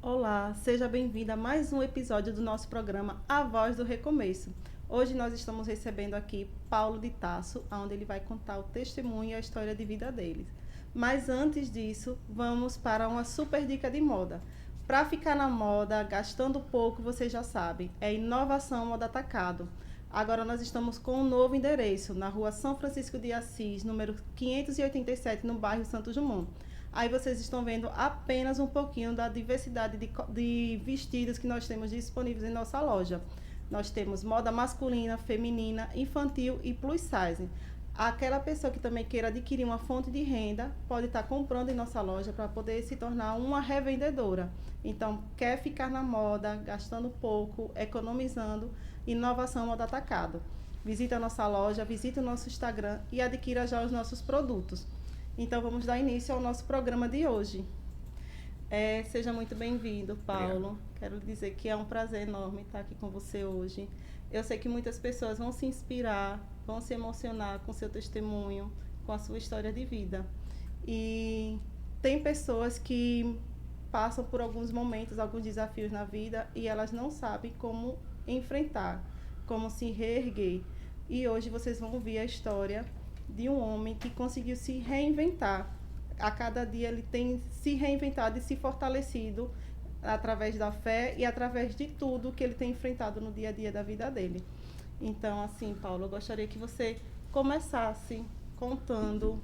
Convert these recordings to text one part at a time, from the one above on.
Olá, seja bem-vinda a mais um episódio do nosso programa A Voz do Recomeço. Hoje nós estamos recebendo aqui Paulo de Tarso, onde ele vai contar o testemunho e a história de vida dele. Mas antes disso, vamos para uma super dica de moda. Para ficar na moda, gastando pouco, vocês já sabem, é Inovação Moda Atacado. Agora nós estamos com um novo endereço, na rua São Francisco de Assis, número 587, no bairro Santos Dumont. Aí vocês estão vendo apenas um pouquinho da diversidade de vestidos que nós temos disponíveis em nossa loja. Nós temos moda masculina, feminina, infantil e plus size. Aquela pessoa que também queira adquirir uma fonte de renda pode estar comprando em nossa loja para poder se tornar uma revendedora. Então, quer ficar na moda, gastando pouco, economizando, Inovação Moda Atacado. Visite a nossa loja, visite o nosso Instagram e adquira já os nossos produtos. Então, vamos dar início ao nosso programa de hoje. Seja muito bem-vindo, Paulo. Obrigado. Quero dizer que é um prazer enorme estar aqui com você hoje. Eu sei que muitas pessoas vão se inspirar, vão se emocionar com seu testemunho, com a sua história de vida. E tem pessoas que passam por alguns momentos, alguns desafios na vida e elas não sabem como enfrentar, como se reerguer. E hoje vocês vão ouvir a história de um homem que conseguiu se reinventar. A cada dia ele tem se reinventado e se fortalecido através da fé e através de tudo que ele tem enfrentado no dia a dia da vida dele. Então, assim, Paulo, eu gostaria que você começasse contando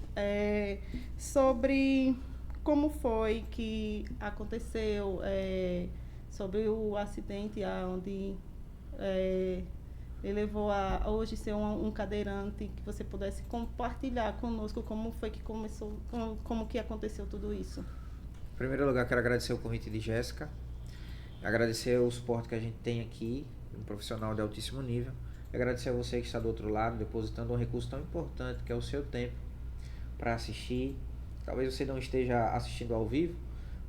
sobre como foi que aconteceu, sobre o acidente onde ele levou a hoje ser um cadeirante, que você pudesse compartilhar conosco como foi que começou, como que aconteceu tudo isso. Em primeiro lugar, quero agradecer o convite de Jéssica, agradecer o suporte que a gente tem aqui, um profissional de altíssimo nível, e agradecer a você que está do outro lado, depositando um recurso tão importante que é o seu tempo para assistir. Talvez você não esteja assistindo ao vivo,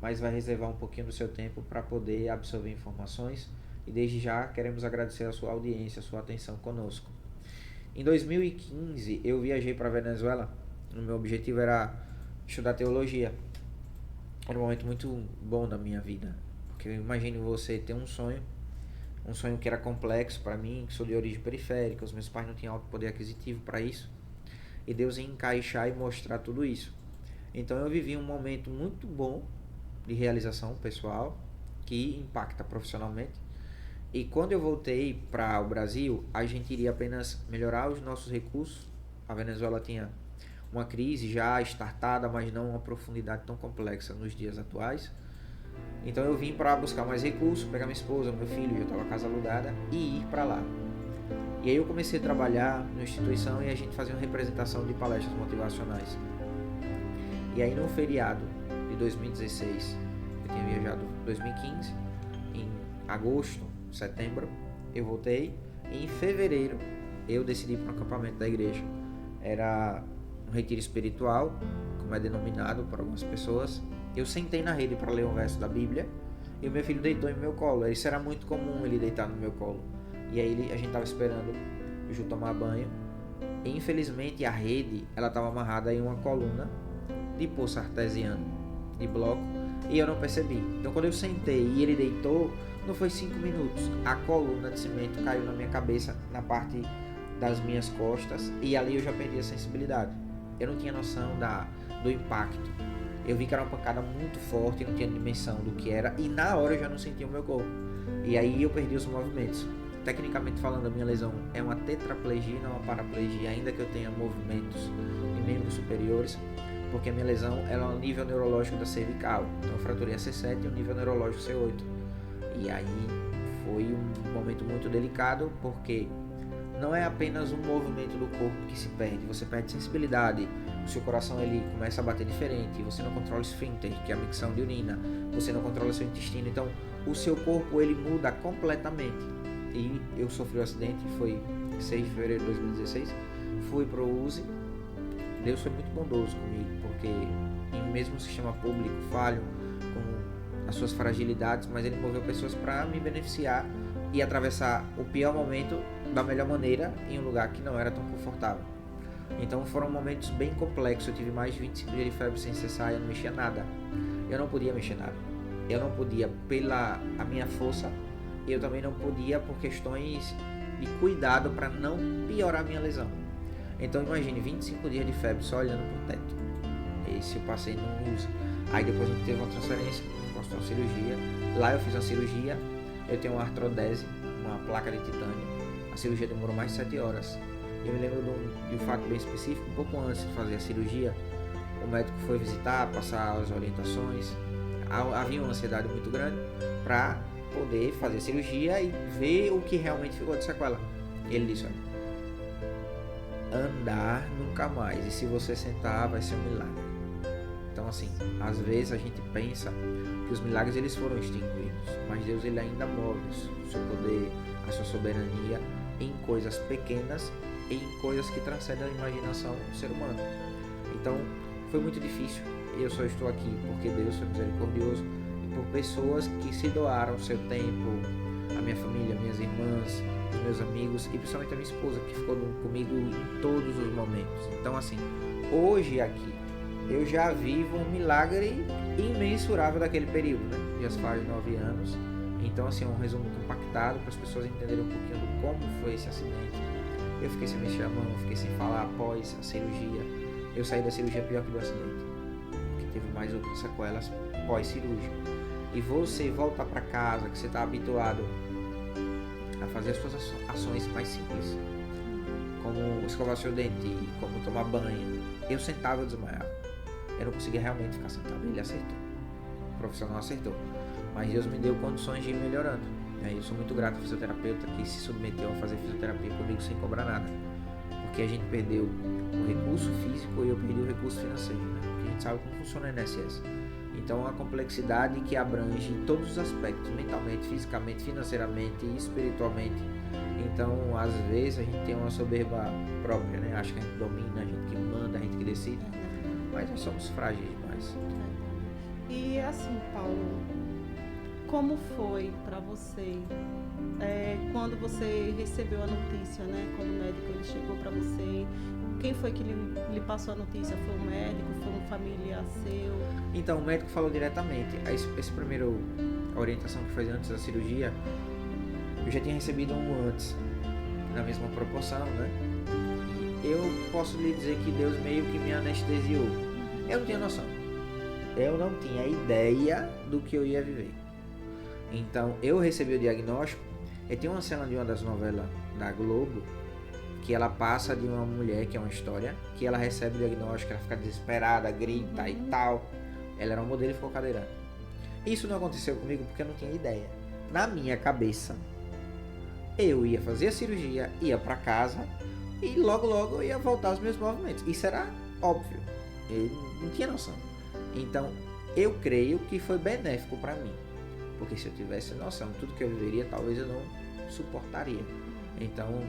mas vai reservar um pouquinho do seu tempo para poder absorver informações. E desde já queremos agradecer a sua audiência, a sua atenção conosco. Em 2015 eu viajei para a Venezuela. O meu objetivo era estudar teologia. Era um momento muito bom da minha vida, porque eu imagino você ter um sonho que era complexo para mim, que sou de origem periférica, os meus pais não tinham alto poder aquisitivo para isso, e Deus ia encaixar e mostrar tudo isso. Então eu vivi um momento muito bom de realização pessoal, que impacta profissionalmente. E quando eu voltei para o Brasil, a gente iria apenas melhorar os nossos recursos. A Venezuela tinha uma crise já startada, mas não uma profundidade tão complexa nos dias atuais. Então eu vim para buscar mais recursos, pegar minha esposa, meu filho, já estava casa alugada, e ir para lá. E aí eu comecei a trabalhar na instituição e a gente fazia uma representação de palestras motivacionais. E aí no feriado de 2016, eu tinha viajado em 2015, em agosto, setembro, eu voltei, e em fevereiro eu decidi ir para um acampamento da igreja. Era um retiro espiritual, como é denominado por algumas pessoas. Eu sentei na rede para ler um verso da Bíblia e o meu filho deitou em meu colo. Isso era muito comum, ele deitar no meu colo. E aí a gente estava esperando o Ju tomar banho. E infelizmente a rede ela estava amarrada em uma coluna de poço artesiano, de bloco, e eu não percebi. Então quando eu sentei e ele deitou, não foi 5 minutos, a coluna de cimento caiu na minha cabeça, na parte das minhas costas, e ali eu já perdi a sensibilidade. Eu não tinha noção do impacto. Eu vi que era uma pancada muito forte, não tinha dimensão do que era, e na hora eu já não sentia o meu corpo. E aí eu perdi os movimentos. Tecnicamente falando, a minha lesão é uma tetraplegia, não uma paraplegia, ainda que eu tenha movimentos de membros superiores, porque a minha lesão é no nível neurológico da cervical. Então eu fraturei a C7 e o nível neurológico C8. E aí foi um momento muito delicado, porque não é apenas um movimento do corpo que se perde, você perde sensibilidade, o seu coração ele começa a bater diferente, você não controla o esfíncter, que é a micção de urina, você não controla seu intestino, então o seu corpo ele muda completamente. E eu sofri um acidente, foi 6 de fevereiro de 2016, fui pro USE. Deus foi muito bondoso comigo, porque em um mesmo sistema público falho, com as suas fragilidades, mas ele moveu pessoas para me beneficiar e atravessar o pior momento da melhor maneira em um lugar que não era tão confortável. Então foram momentos bem complexos. Eu tive mais de 25 dias de febre sem cessar e eu não mexia nada. Eu não podia mexer nada. Eu não podia pela a minha força, e eu também não podia por questões de cuidado para não piorar a minha lesão. Então imagine 25 dias de febre só olhando pro teto. Esse eu passei no uso. Aí depois a gente teve uma transferência, postou uma cirurgia. Lá eu fiz uma cirurgia. Eu tenho uma artrodese, uma placa de titânio. A cirurgia demorou mais de 7 horas. Eu me lembro de um fato bem específico. Um pouco antes de fazer a cirurgia, o médico foi visitar, passar as orientações. Havia uma ansiedade muito grande para poder fazer a cirurgia e ver o que realmente ficou de sequela. Ele disse: olha, andar nunca mais, e se você sentar vai ser um milagre. Então assim, às vezes a gente pensa que os milagres eles foram extinguidos, mas Deus ele ainda move o seu poder, a sua soberania em coisas pequenas e em coisas que transcendem a imaginação do ser humano. Então foi muito difícil, e eu só estou aqui porque Deus foi misericordioso e por pessoas que se doaram seu tempo, a minha família, minhas irmãs, os meus amigos e principalmente a minha esposa, que ficou comigo em todos os momentos. Então assim, hoje aqui eu já vivo um milagre imensurável daquele período, né? Já faz 9 anos. Então assim, um resumo compactado para as pessoas entenderem um pouquinho do como foi esse acidente. Eu fiquei sem mexer a mão, fiquei sem falar após a cirurgia. Eu saí da cirurgia pior que do acidente, porque teve mais outras sequelas pós-cirúrgico. E você voltar para casa, que você está habituado a fazer as suas ações mais simples, como escovar seu dente, como tomar banho. Eu sentava e desmaiava. Eu não conseguia realmente ficar sentado. Ele acertou. O profissional acertou. Mas Deus me deu condições de ir melhorando. E aí eu sou muito grato ao fisioterapeuta que se submeteu a fazer fisioterapia comigo sem cobrar nada. Porque a gente perdeu o recurso físico e eu perdi o recurso financeiro, né? Porque a gente sabe como funciona o INSS. Então a complexidade que abrange todos os aspectos, mentalmente, fisicamente, financeiramente e espiritualmente. Então às vezes a gente tem uma soberba própria, né? Acha que a gente domina, a gente que manda, a gente que decide. Mas nós somos frágeis demais. E assim, Paulo, como foi para você quando você recebeu a notícia, né? Quando o médico ele chegou para você, quem foi que lhe passou a notícia? Foi um médico? Foi um familiar seu? Então, o médico falou diretamente. Esse primeiro orientação que foi antes da cirurgia, eu já tinha recebido um antes, na mesma proporção, né? E eu posso lhe dizer que Deus meio que me anestesiou. Eu não tinha noção. Eu não tinha ideia do que eu ia viver. Então, eu recebi o diagnóstico. E tem uma cena de uma das novelas da Globo que ela passa de uma mulher, que é uma história, que ela recebe o diagnóstico, ela fica desesperada, grita e tal. Ela era uma modelo e ficou cadeirante. Isso não aconteceu comigo porque eu não tinha ideia. Na minha cabeça, eu ia fazer a cirurgia, ia pra casa e logo eu ia voltar aos meus movimentos. Isso era óbvio. Eu não tinha noção. Então, eu creio que foi benéfico pra mim. Porque se eu tivesse noção de tudo que eu viveria, talvez eu não suportaria. Então,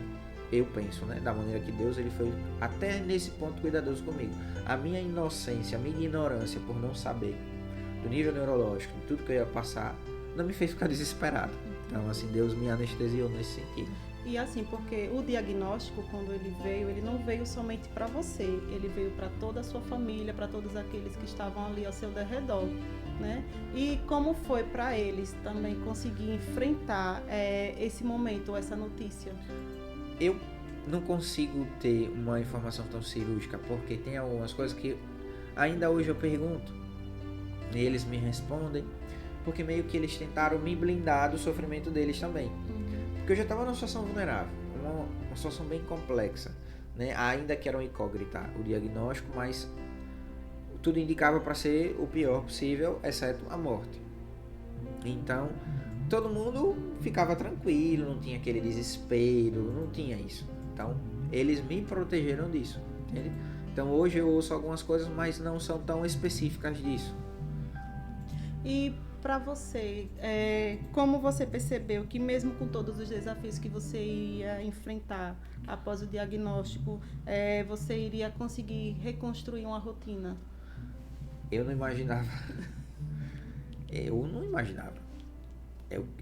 eu penso, né, da maneira que Deus ele foi até nesse ponto cuidadoso comigo. A minha inocência, a minha ignorância por não saber do nível neurológico, de tudo que eu ia passar, não me fez ficar desesperado. Então, assim, Deus me anestesiou nesse sentido. E assim, porque o diagnóstico, quando ele veio, ele não veio somente para você, ele veio para toda a sua família, para todos aqueles que estavam ali ao seu derredor, né? E como foi para eles também conseguir enfrentar esse momento, essa notícia? Eu não consigo ter uma informação tão cirúrgica, porque tem algumas coisas que ainda hoje eu pergunto, e eles me respondem, porque meio que eles tentaram me blindar do sofrimento deles também. Porque eu já estava numa situação vulnerável, uma situação bem complexa, né? Ainda que era uma incógnita o diagnóstico, mas tudo indicava para ser o pior possível, exceto a morte. Então, todo mundo ficava tranquilo, não tinha aquele desespero, não tinha isso. Então, eles me protegeram disso, entende? Então, hoje eu ouço algumas coisas, mas não são tão específicas disso. E para você, como você percebeu que mesmo com todos os desafios que você ia enfrentar após o diagnóstico, você iria conseguir reconstruir uma rotina? Eu não imaginava. Eu não imaginava.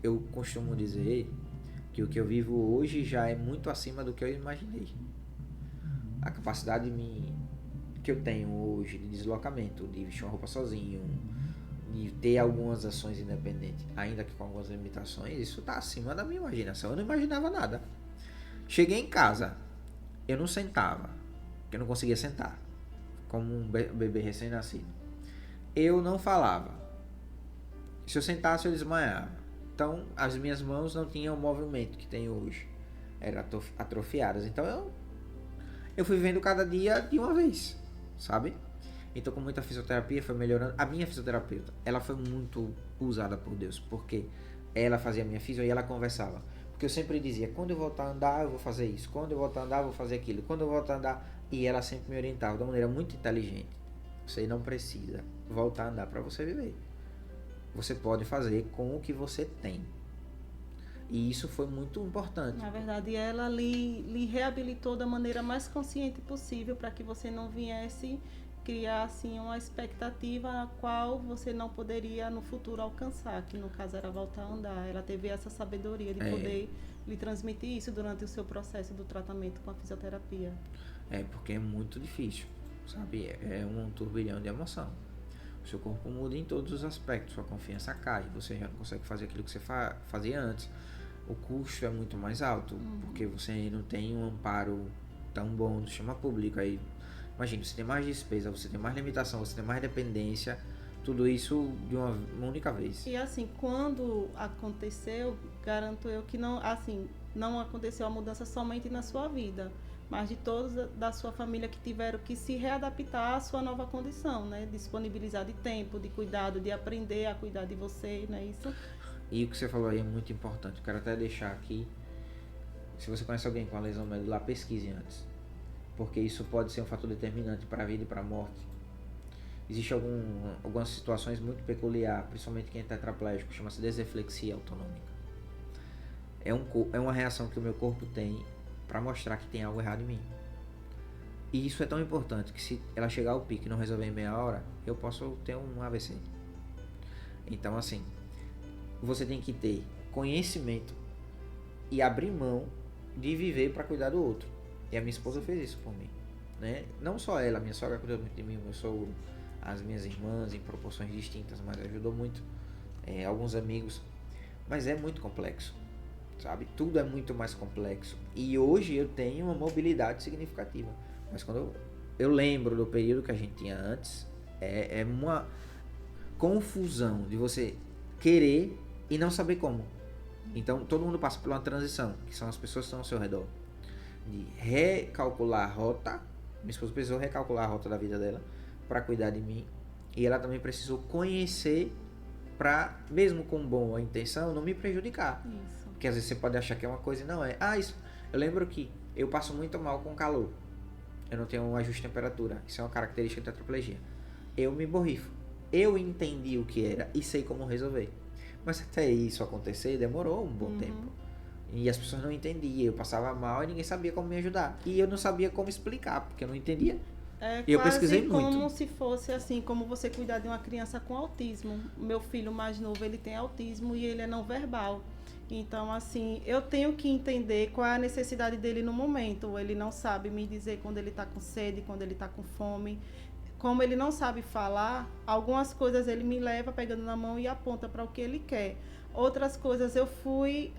Eu costumo dizer que o que eu vivo hoje já é muito acima do que eu imaginei. A capacidade que eu tenho hoje de deslocamento, de vestir uma roupa sozinho, de ter algumas ações independentes, ainda que com algumas limitações, isso está acima da minha imaginação. Eu não imaginava nada. Cheguei em casa, eu não sentava, porque eu não conseguia sentar, como um bebê recém-nascido. Eu não falava. Se eu sentasse, eu desmaiava. Então, as minhas mãos não tinham o movimento que tem hoje. Eram atrofiadas. Então, eu fui vivendo cada dia de uma vez, sabe? Então, com muita fisioterapia, foi melhorando. A minha fisioterapeuta, ela foi muito usada por Deus, porque ela fazia a minha fisio e ela conversava. Porque eu sempre dizia, quando eu voltar a andar, eu vou fazer isso. Quando eu voltar a andar, eu vou fazer aquilo. Quando eu voltar a andar... E ela sempre me orientava de uma maneira muito inteligente. Você não precisa voltar a andar para você viver. Você pode fazer com o que você tem. E isso foi muito importante. Na verdade, ela lhe reabilitou da maneira mais consciente possível para que você não viesse criar assim, uma expectativa a qual você não poderia no futuro alcançar, que no caso era voltar a andar. Ela teve essa sabedoria de poder lhe transmitir isso durante o seu processo do tratamento com a fisioterapia. Porque é muito difícil, sabe? É um turbilhão de emoção. O seu corpo muda em todos os aspectos, sua confiança cai, você já não consegue fazer aquilo que você fazia antes. O custo é muito mais alto, porque você não tem um amparo tão bom do sistema público. Aí, imagina, você tem mais despesa, você tem mais limitação, você tem mais dependência, tudo isso de uma única vez. E assim, quando aconteceu, garanto eu que não aconteceu a mudança somente na sua vida, mas de todos da sua família que tiveram que se readaptar à sua nova condição, né? Disponibilizar de tempo, de cuidado, de aprender a cuidar de você, não é isso? E o que você falou aí é muito importante. Eu quero até deixar aqui, se você conhece alguém com uma lesão medular, pesquise antes, porque isso pode ser um fator determinante para a vida e para a morte. Existem algumas situações muito peculiares, principalmente quem é tetraplégico, chama-se desreflexia autonômica. É uma reação que o meu corpo tem para mostrar que tem algo errado em mim. E isso é tão importante que se ela chegar ao pico e não resolver em meia hora, eu posso ter um AVC. Então, assim, você tem que ter conhecimento e abrir mão de viver para cuidar do outro. E a minha esposa fez isso por mim, né? Não só ela, minha sogra cuidou muito de mim, meu sogro, as minhas irmãs em proporções distintas, mas ajudou muito, alguns amigos. Mas é muito complexo, sabe? Tudo é muito mais complexo. E hoje eu tenho uma mobilidade significativa. Mas quando eu lembro do período que a gente tinha antes, é uma confusão de você querer e não saber como. Então todo mundo passa por uma transição, que são as pessoas que estão ao seu redor, de recalcular a rota. Minha esposa precisou recalcular a rota da vida dela para cuidar de mim, e ela também precisou conhecer para, mesmo com boa intenção, não me prejudicar. Isso. Porque às vezes você pode achar que é uma coisa e não é. Isso. Eu lembro que eu passo muito mal com calor. Eu não tenho um ajuste de temperatura. Isso é uma característica da tetraplegia. Eu me borrifo. Eu entendi o que era e sei como resolver. Mas até isso acontecer demorou um bom tempo. E as pessoas não entendiam. Eu passava mal e ninguém sabia como me ajudar. E eu não sabia como explicar, porque eu não entendia. E eu pesquisei muito. Como se fosse assim, como você cuidar de uma criança com autismo. Meu filho mais novo, ele tem autismo e ele é não verbal. Então, assim, eu tenho que entender qual é a necessidade dele no momento. Ele não sabe me dizer quando ele está com sede, quando ele está com fome. Como ele não sabe falar, algumas coisas ele me leva pegando na mão e aponta para o que ele quer. Outras coisas eu fui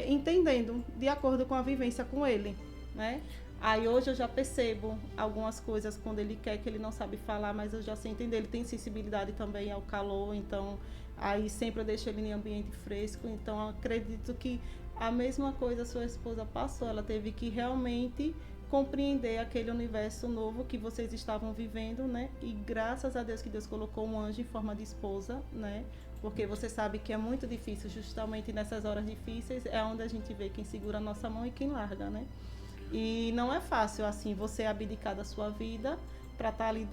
entendendo de acordo com a vivência com ele, né? Aí hoje eu já percebo algumas coisas quando ele quer, que ele não sabe falar, mas eu já sei entender. Ele tem sensibilidade também ao calor, então aí sempre eu deixo ele em ambiente fresco. Então eu acredito que a mesma coisa a sua esposa passou. Ela teve que realmente compreender aquele universo novo que vocês estavam vivendo, né? E graças a Deus que Deus colocou um anjo em forma de esposa, né? Porque você sabe que é muito difícil, justamente nessas horas difíceis é onde a gente vê quem segura a nossa mão e quem larga, né? E não é fácil, assim, você abdicar da sua vida para estar ali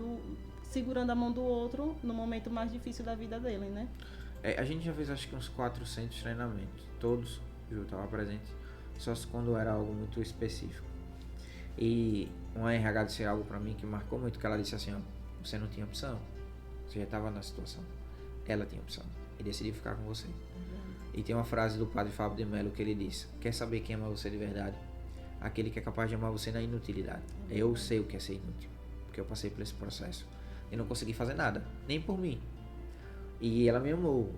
segurando a mão do outro no momento mais difícil da vida dele, né? A gente já fez acho que uns 400 treinamentos. Todos eu estava presente. Só quando era algo muito específico. E uma RH disse algo pra mim que marcou muito, que ela disse assim, ó, você não tinha opção. Você já estava na situação. Ela tinha opção. E decidiu ficar com você. E tem uma frase do padre Fábio de Mello que ele diz, quer saber quem ama você de verdade? Aquele que é capaz de amar você na inutilidade. Eu sei o que é ser inútil. Porque eu passei por esse processo. E não consegui fazer nada. Nem por mim. E ela me amou.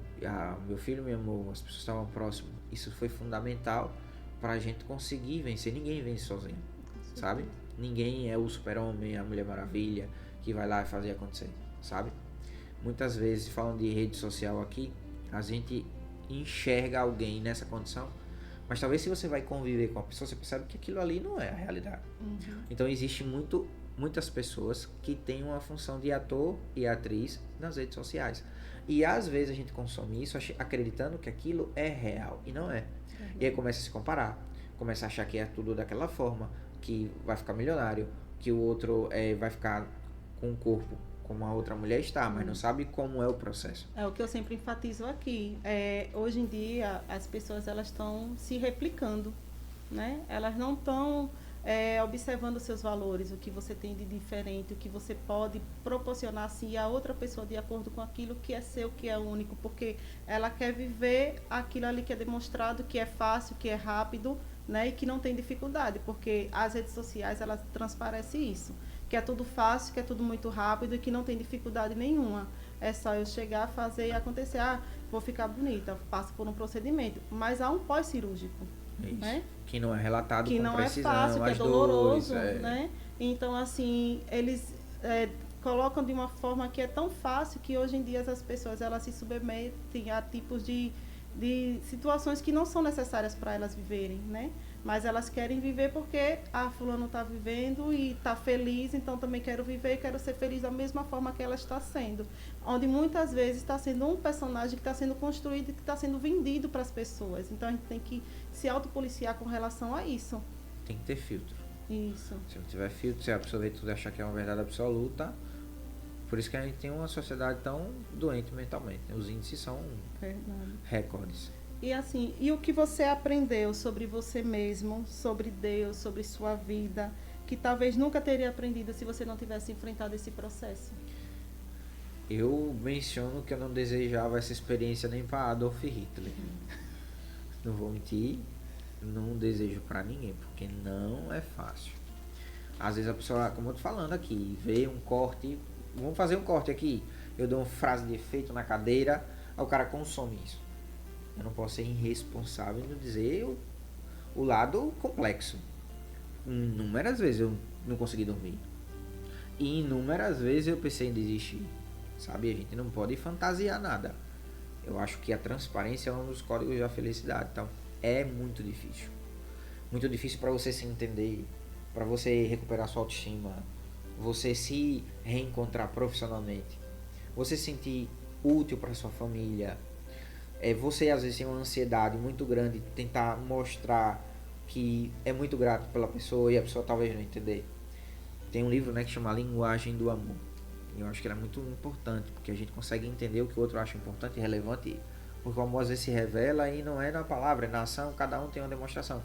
Meu filho me amou. As pessoas estavam próximas. Isso foi fundamental pra gente conseguir vencer. Ninguém vence sozinho. Sabe? Ninguém é o super-homem, a Mulher Maravilha, que vai lá e fazer acontecer. Sabe? Muitas vezes, falando de rede social aqui, a gente enxerga alguém nessa condição, mas talvez se você vai conviver com a pessoa, você percebe que aquilo ali não é a realidade. Então existe muitas pessoas que têm uma função de ator e atriz nas redes sociais, e às vezes a gente consome isso acreditando que aquilo é real, e não é. E aí começa a se comparar, começa a achar que é tudo daquela forma, que vai ficar milionário, que o outro vai ficar com um corpo como a outra mulher está, mas não sabe como é o processo. É o que eu sempre enfatizo aqui. Hoje em dia, as pessoas elas estão se replicando, né? Elas não estão observando os seus valores, o que você tem de diferente, o que você pode proporcionar assim, a outra pessoa de acordo com aquilo que é seu, que é único, porque ela quer viver aquilo ali que é demonstrado, que é fácil, que é rápido, né? E que não tem dificuldade, porque as redes sociais elas transparecem isso. Que é tudo fácil, que é tudo muito rápido e que não tem dificuldade nenhuma. É só eu chegar, fazer e acontecer. Vou ficar bonita, passo por um procedimento. Mas há um pós-cirúrgico. Isso. Né? Que não é relatado que com não precisão, é fácil, que é as doloroso, dores, né? Então, assim, eles colocam de uma forma que é tão fácil que hoje em dia as pessoas elas se submetem a tipos de situações que não são necessárias para elas viverem, né? Mas elas querem viver porque fulano está vivendo e está feliz, então também quero viver e quero ser feliz da mesma forma que ela está sendo. Onde muitas vezes está sendo um personagem que está sendo construído e que está sendo vendido para as pessoas. Então a gente tem que se autopoliciar com relação a isso. Tem que ter filtro. Isso. Se não tiver filtro, você absorver tudo e achar que é uma verdade absoluta. Por isso que a gente tem uma sociedade tão doente mentalmente. Os índices são recordes. E assim, e o que você aprendeu sobre você mesmo, sobre Deus, sobre sua vida, que talvez nunca teria aprendido se você não tivesse enfrentado esse processo? Eu menciono que eu não desejava essa experiência nem para Adolf Hitler. Não vou mentir, não desejo para ninguém, porque não é fácil. Às vezes a pessoa, como eu tô falando aqui, vê um corte, vamos fazer um corte aqui, eu dou uma frase de efeito na cadeira, aí o cara consome isso. Eu não posso ser irresponsável em dizer o lado complexo. Inúmeras vezes eu não consegui dormir. E inúmeras vezes eu pensei em desistir. Sabe? A gente não pode fantasiar nada. Eu acho que a transparência é um dos códigos da felicidade. Então, é muito difícil. Muito difícil para você se entender, para você recuperar sua autoestima, você se reencontrar profissionalmente, você se sentir útil para sua família. Você às vezes tem uma ansiedade muito grande de tentar mostrar que é muito grato pela pessoa e a pessoa talvez não entender. Tem um livro, né, que chama Linguagem do Amor. E eu acho que ele é muito importante, porque a gente consegue entender o que o outro acha importante e relevante, porque o amor às vezes se revela e não é na palavra, é na ação, cada um tem uma demonstração.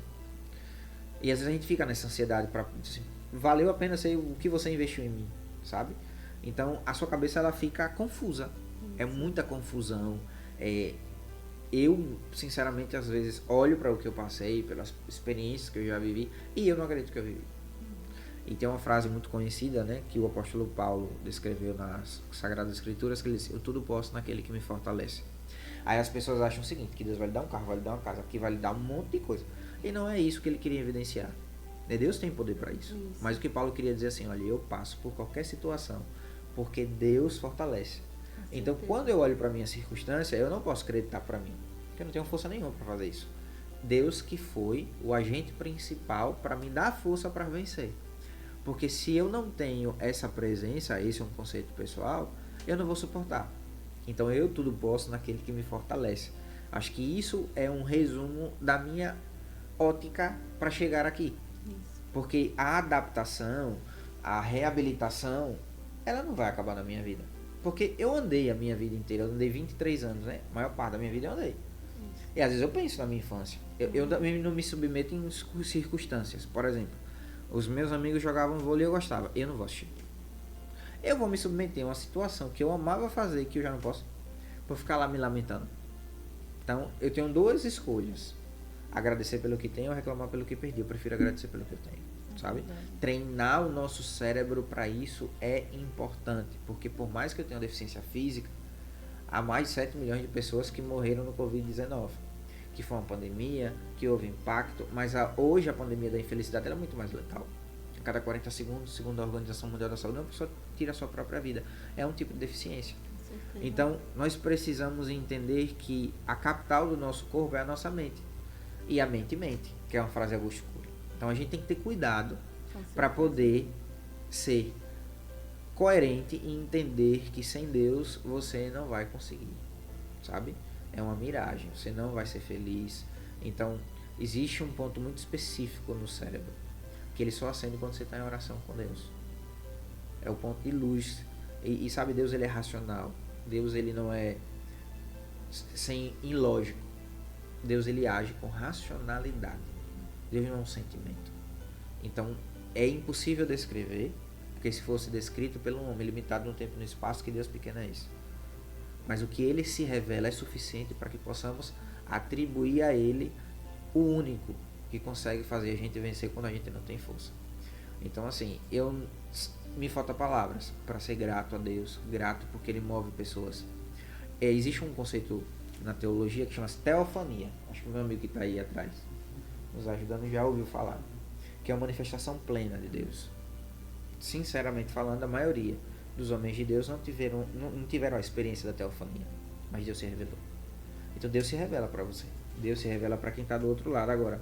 E às vezes a gente fica nessa ansiedade para assim, valeu a pena ser o que você investiu em mim, sabe? Então a sua cabeça ela fica confusa. É muita confusão. Eu, sinceramente, às vezes olho para o que eu passei, pelas experiências que eu já vivi, e eu não acredito que eu vivi. E tem uma frase muito conhecida, né, que o apóstolo Paulo descreveu nas Sagradas Escrituras, que ele disse, eu tudo posso naquele que me fortalece. Aí as pessoas acham o seguinte, que Deus vai lhe dar um carro, vai lhe dar uma casa, que vai lhe dar um monte de coisa. E não é isso que ele queria evidenciar. Deus tem poder para isso. Mas o que Paulo queria dizer assim, olha, eu passo por qualquer situação, porque Deus fortalece. Então, quando eu olho para a minha circunstância, eu não posso acreditar para mim, porque eu não tenho força nenhuma para fazer isso. Deus que foi o agente principal para me dar força para vencer. Porque se eu não tenho essa presença, esse é um conceito pessoal, eu não vou suportar. Então, eu tudo posso naquele que me fortalece. Acho que isso é um resumo da minha ótica para chegar aqui. Porque a adaptação, a reabilitação, ela não vai acabar na minha vida. Porque eu andei a minha vida inteira, eu andei 23 anos, né? A maior parte da minha vida eu andei. E às vezes eu penso na minha infância. Eu não me submeto em circunstâncias. Por exemplo, os meus amigos jogavam vôlei e eu gostava. Eu não vou assistir. Eu vou me submeter a uma situação que eu amava fazer, que eu já não posso, por ficar lá me lamentando. Então, eu tenho duas escolhas. Agradecer pelo que tenho ou reclamar pelo que perdi. Eu prefiro agradecer pelo que eu tenho, sabe? Treinar o nosso cérebro para isso é importante. Porque por mais que eu tenha uma deficiência física, há mais de 7 milhões de pessoas que morreram no Covid-19. Que foi uma pandemia, que houve impacto. Mas hoje a pandemia da infelicidade ela é muito mais letal. A cada 40 segundos, segundo a Organização Mundial da Saúde, uma pessoa tira a sua própria vida. É um tipo de deficiência. Então, nós precisamos entender que a capital do nosso corpo é a nossa mente. E a mente mente, que é uma frase de Augusto Cury. Então, a gente tem que ter cuidado para poder ser coerente e entender que sem Deus você não vai conseguir, sabe? É uma miragem, você não vai ser feliz. Então, existe um ponto muito específico no cérebro, que ele só acende quando você está em oração com Deus. É o ponto de luz. E sabe, Deus ele é racional. Deus ele não é ilógico. Deus ele age com racionalidade. Deus não é um sentimento. Então é impossível descrever, porque se fosse descrito pelo homem limitado no tempo e no espaço, que Deus pequeno é esse. Mas o que ele se revela é suficiente para que possamos atribuir a ele o único que consegue fazer a gente vencer quando a gente não tem força. Então assim, me falta palavras para ser grato a Deus, grato porque ele move pessoas. Existe um conceito na teologia que chama-se teofania. Acho que o meu amigo que está aí atrás nos ajudando já ouviu falar, que é uma manifestação plena de Deus. Sinceramente falando, a maioria dos homens de Deus não tiveram a experiência da teofania, mas Deus se revelou. Então Deus se revela para você, Deus se revela para quem está do outro lado agora.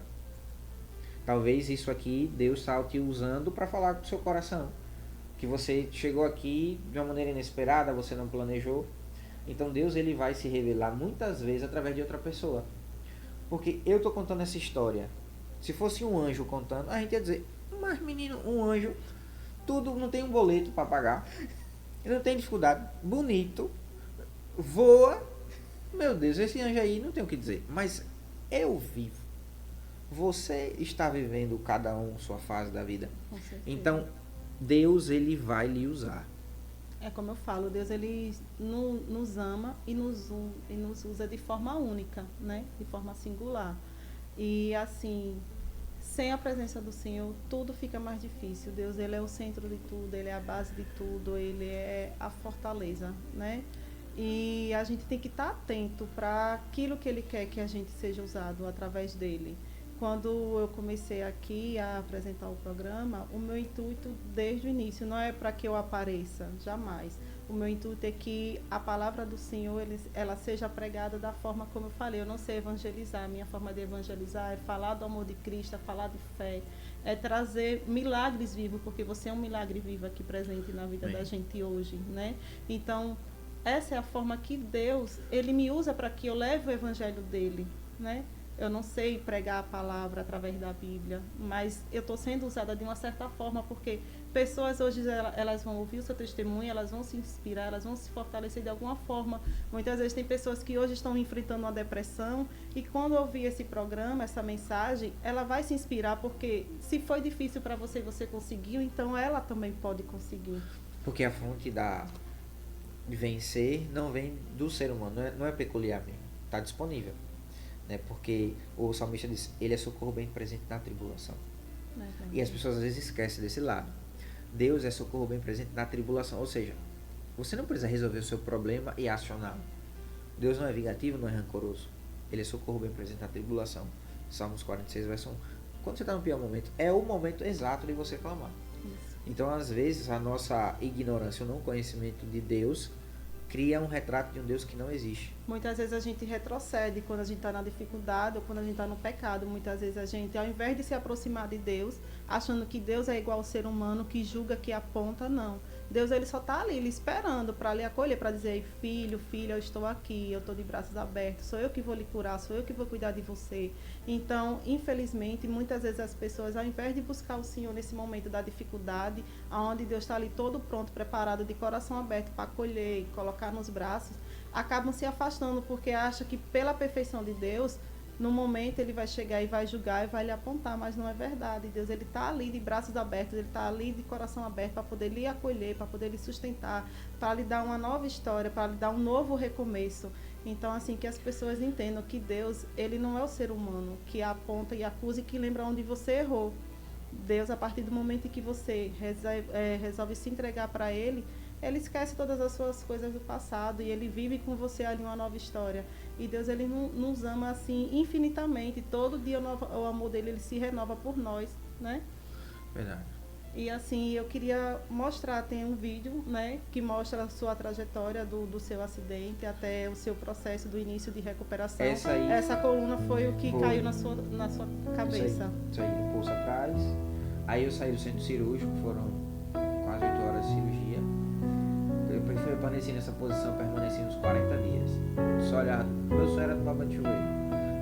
Talvez isso aqui Deus está te usando para falar com o seu coração, que você chegou aqui de uma maneira inesperada, você não planejou. Então Deus ele vai se revelar muitas vezes através de outra pessoa. Porque eu estou contando essa história. Se fosse um anjo contando, a gente ia dizer, mas menino, um anjo, tudo, não tem um boleto para pagar, não tem dificuldade, bonito, voa, meu Deus, esse anjo aí não tem o que dizer. Mas eu vivo. Você está vivendo cada um sua fase da vida. Então Deus ele vai lhe usar. É como eu falo, Deus ele nos ama e nos usa de forma única, né? De forma singular. E assim, sem a presença do Senhor, tudo fica mais difícil. Deus ele é o centro de tudo, ele é a base de tudo, ele é a fortaleza, né? E a gente tem que estar atento para aquilo que ele quer que a gente seja usado através dele. Quando eu comecei aqui a apresentar o programa, o meu intuito desde o início não é para que eu apareça, jamais. O meu intuito é que a palavra do Senhor ela seja pregada da forma como eu falei. Eu não sei evangelizar, a minha forma de evangelizar é falar do amor de Cristo, é falar de fé, é trazer milagres vivos, porque você é um milagre vivo aqui presente na vida da gente hoje, né? Então, essa é a forma que Deus, ele me usa para que eu leve o evangelho dele, né? Eu não sei pregar a palavra através da Bíblia, mas eu estou sendo usada de uma certa forma, porque pessoas hoje elas vão ouvir o seu testemunho, elas vão se inspirar, elas vão se fortalecer de alguma forma. Muitas vezes tem pessoas que hoje estão enfrentando uma depressão e quando ouvir esse programa, essa mensagem, ela vai se inspirar, porque se foi difícil para você e você conseguiu, então ela também pode conseguir. Porque a fonte de vencer não vem do ser humano, não é peculiar mesmo, está disponível. Né? Porque o salmista diz, ele é socorro bem presente na tribulação. E as pessoas às vezes esquecem desse lado. Deus é socorro bem presente na tribulação. Ou seja, você não precisa resolver o seu problema e acioná-lo. Deus não é vingativo, não é rancoroso. Ele é socorro bem presente na tribulação. Salmos 46, verso 1. Quando você está no pior momento, é o momento exato de você clamar. Isso. Então, às vezes, a nossa ignorância, o não conhecimento de Deus cria um retrato de um Deus que não existe. Muitas vezes a gente retrocede quando a gente está na dificuldade ou quando a gente está no pecado. Muitas vezes a gente, ao invés de se aproximar de Deus, achando que Deus é igual ao ser humano, que julga, que aponta, não. Deus ele só está ali, ele esperando para lhe acolher, para dizer, filho, filha, eu estou aqui, eu estou de braços abertos, sou eu que vou lhe curar, sou eu que vou cuidar de você. Então, infelizmente, muitas vezes as pessoas, ao invés de buscar o Senhor nesse momento da dificuldade, onde Deus está ali todo pronto, preparado, de coração aberto para acolher e colocar nos braços, acabam se afastando porque acham que pela perfeição de Deus, no momento ele vai chegar e vai julgar e vai lhe apontar, mas não é verdade. Deus ele está ali de braços abertos, ele está ali de coração aberto para poder lhe acolher, para poder lhe sustentar, para lhe dar uma nova história, para lhe dar um novo recomeço. Então, assim, que as pessoas entendam que Deus, ele não é o ser humano que aponta e acusa e que lembra onde você errou. Deus, a partir do momento em que você resolve se entregar para ele esquece todas as suas coisas do passado e ele vive com você ali uma nova história. E Deus, ele nos ama assim infinitamente. Todo dia o amor dele ele se renova por nós, né? Verdade. E assim, eu queria mostrar, tem um vídeo, né, que mostra a sua trajetória do seu acidente até o seu processo do início de recuperação. Essa coluna foi o que caiu na sua cabeça. Isso aí, pulso atrás. Aí eu saí do centro cirúrgico, foram quase 8 horas de cirurgia. Eu permaneci nessa posição, permaneci uns 40 dias. Só olhar, meu sonho era tomar banho de chuveiro.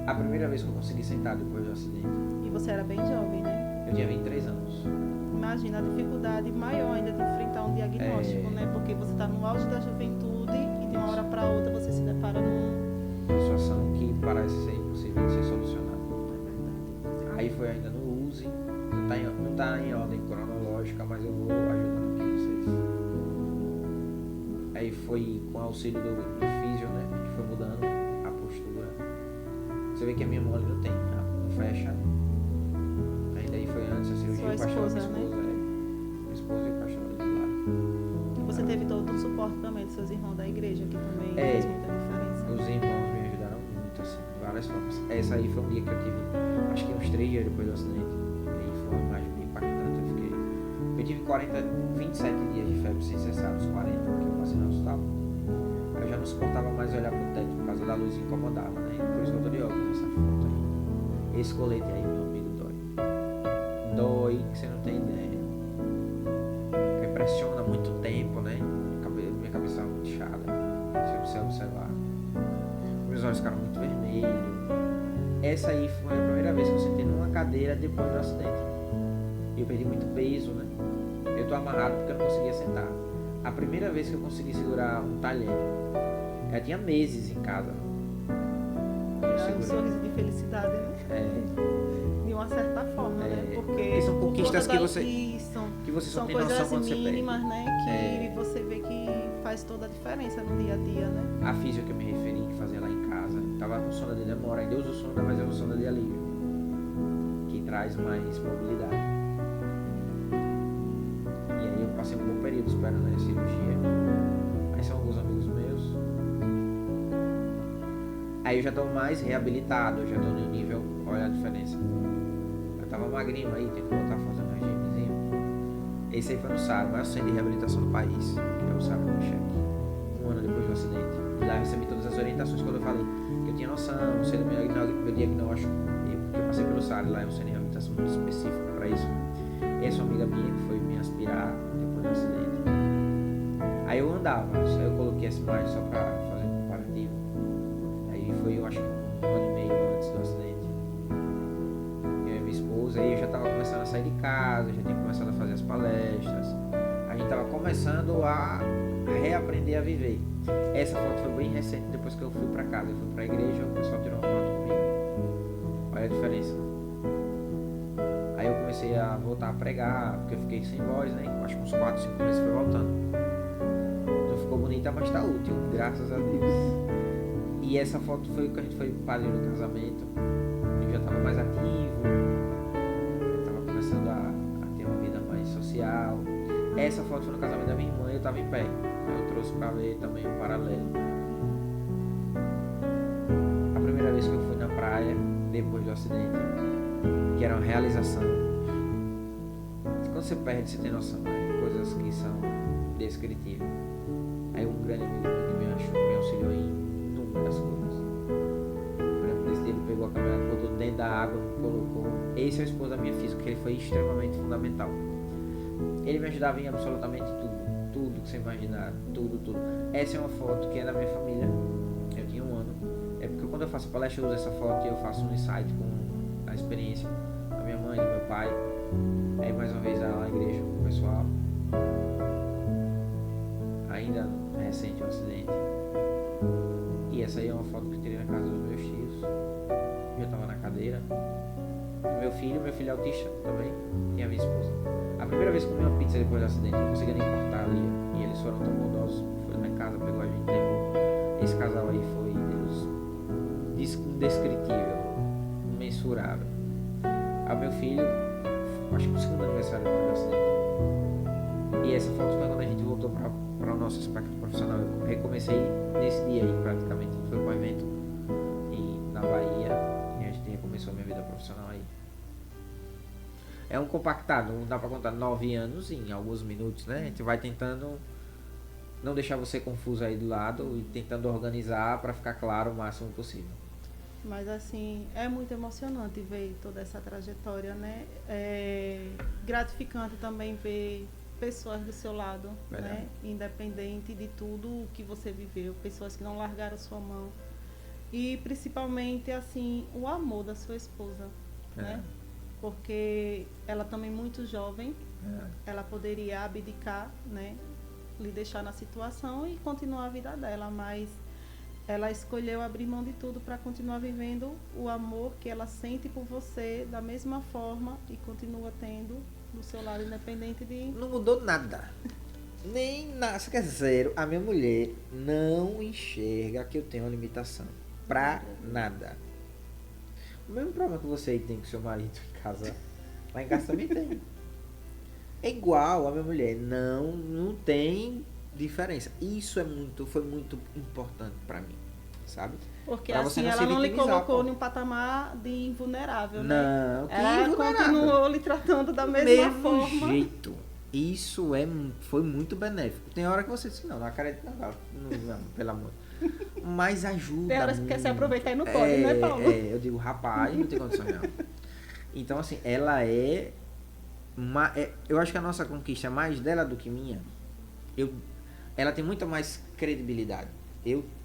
A primeira vez que eu consegui sentar depois do acidente. E você era bem jovem, né? Eu tinha 23 anos. Imagina a dificuldade maior ainda de enfrentar um diagnóstico, né? Porque você está no auge da juventude e de uma hora para outra você se depara uma situação que parece ser impossível de ser solucionada. É verdade. Aí foi ainda no USE, não está em ordem cronológica, mas eu vou ajudando aqui vocês. Aí foi com o auxílio do físio, né? Que foi mudando a postura. Você vê que a minha mão ali não tem, não fecha. Ainda aí foi antes da cirurgia, sua esposa, né? Minha esposa e o pastor ali do lado. E você teve todo o suporte também dos seus irmãos da igreja, que também fez muita diferença. Os irmãos me ajudaram muito, assim, de várias formas. Essa aí foi um dia que eu tive, acho que uns 3 dias depois do acidente. E aí foi mais impactante. Eu tive 27 dias de febre sem cessar, dos 40 que eu passei no hospital. Eu já não suportava mais olhar pro teto por causa da luz, incomodava, né? Por isso que eu tô de óculos nessa foto aí. Esse colete aí, meu amigo, dói. Dói, que você não tem ideia. Porque pressiona muito tempo, né? Minha cabeça estava muito inchada. Se você observar. Meus olhos ficaram muito vermelhos. Essa aí foi a primeira vez que eu sentei numa cadeira depois do acidente. E eu perdi muito peso, né? Eu tô amarrado porque eu não conseguia sentar. A primeira vez que eu consegui segurar um talher, já tinha meses em casa. Um sorriso de felicidade, né? De uma certa forma, né? Porque são conquistas que você só são tem noção coisas quando você perde. mínimas, né? Que você vê que faz toda a diferença no dia a dia, né? A física que eu me referi, que fazia lá em casa, tava com sonda de demora, ainda uso sonda, mas é uma sonda de alívio, que traz mais mobilidade. E aí eu passei um bom período esperando a cirurgia. Aí são alguns amigos meus. Aí eu já tô mais reabilitado, eu já tô no nível, olha a diferença. Eu tava magrinho aí, tem que voltar a fazer um regimezinho. Esse aí foi no SARA, o maior centro de reabilitação do país, que é o SARA do Cheque. Um ano depois do acidente. E lá eu recebi todas as orientações quando eu falei que eu tinha noção, sei do meu diagnóstico, porque eu passei pelo SARA, lá é um centro de reabilitação muito específico para isso. Essa uma amiga minha que foi me aspirar depois do acidente. Aí eu andava, eu coloquei essa imagem só pra fazer um comparativo. Aí foi, eu acho que um ano e meio antes do acidente. Eu e minha esposa, aí eu já tava começando a sair de casa, já tinha começado a fazer as palestras. A gente tava começando a reaprender a viver. Essa foto foi bem recente, depois que eu fui pra casa. Eu fui pra igreja, o pessoal tirou uma foto comigo. Olha a diferença. Aí eu comecei a voltar a pregar, porque eu fiquei sem voz, né? Acho que uns 4, 5 meses foi voltando. Não ficou bonita, mas tá útil, graças a Deus. E essa foto foi que a gente foi padrinho do casamento. Eu já tava mais ativo, eu tava começando a ter uma vida mais social. Essa foto foi no casamento da minha irmã e eu tava em pé. Eu trouxe pra ver também um paralelo. A primeira vez que eu fui na praia, depois do acidente, que era uma realização. Quando você perde, você tem noção, né? Coisas que são descritíveis. Aí um grande amigo meu que me auxiliou em inúmeras coisas. Por exemplo, nesse dia ele pegou a câmera, botou dentro da água, me colocou. Esse é o esposo da minha física, que ele foi extremamente fundamental. Ele me ajudava em absolutamente tudo. tudo que você imaginar, tudo, tudo. Essa é uma foto que é da minha família, eu tinha 1 ano. É porque quando eu faço palestra eu uso essa foto e eu faço um insight com a experiência da minha mãe, do meu pai. Aí mais uma vez lá na igreja com o pessoal. Ainda recente o acidente. E essa aí é uma foto que eu tirei na casa dos meus tios. Eu tava na cadeira. Meu filho é autista também, e a minha esposa. A primeira vez que comi uma pizza depois do acidente, não conseguia nem cortar ali. E eles foram tão bondosos. Foi na casa, pegou a gente, levou. Esse casal aí foi, Deus, indescritível, imensurável. Aí meu filho, acho que o segundo aniversário depois do acidente. E essa foto foi quando a gente voltou para o nosso aspecto profissional. Eu recomecei nesse dia aí, praticamente. Foi um evento na Bahia, e a gente recomeçou a minha vida profissional aí. É um compactado, não dá pra contar 9 anos em alguns minutos, né? A gente vai tentando não deixar você confuso aí do lado e tentando organizar pra ficar claro o máximo possível. Mas assim, é muito emocionante ver toda essa trajetória, né? É gratificante também ver pessoas do seu lado, né? Independente de tudo o que você viveu, pessoas que não largaram sua mão. E principalmente, assim, o amor da sua esposa, né? Porque ela também muito jovem, ela poderia abdicar, né? Lhe deixar na situação e continuar a vida dela, mas ela escolheu abrir mão de tudo para continuar vivendo o amor que ela sente por você da mesma forma e continua tendo do seu lado, independente de... Não mudou nada. Nem nada. Quer dizer, a minha mulher não enxerga que eu tenho uma limitação. Pra nada. O mesmo problema que você tem com seu marido em casa, lá em casa também tem. É igual a minha mulher. Não tem diferença. Isso foi muito importante pra mim, sabe? Porque pra assim, ela não lhe colocou num patamar de invulnerável, né? Não, ela continuou lhe tratando da mesma forma. Jeito. Isso foi muito benéfico. Tem hora que você diz, não acredito, não, pelo amor. Mas ajuda. Tem horas que quer se aproveitar e não pode, né, Paulo? Eu digo, rapaz, não tem condição não. Então, assim, ela eu acho que a nossa conquista é mais dela do que minha. Ela tem muita mais credibilidade.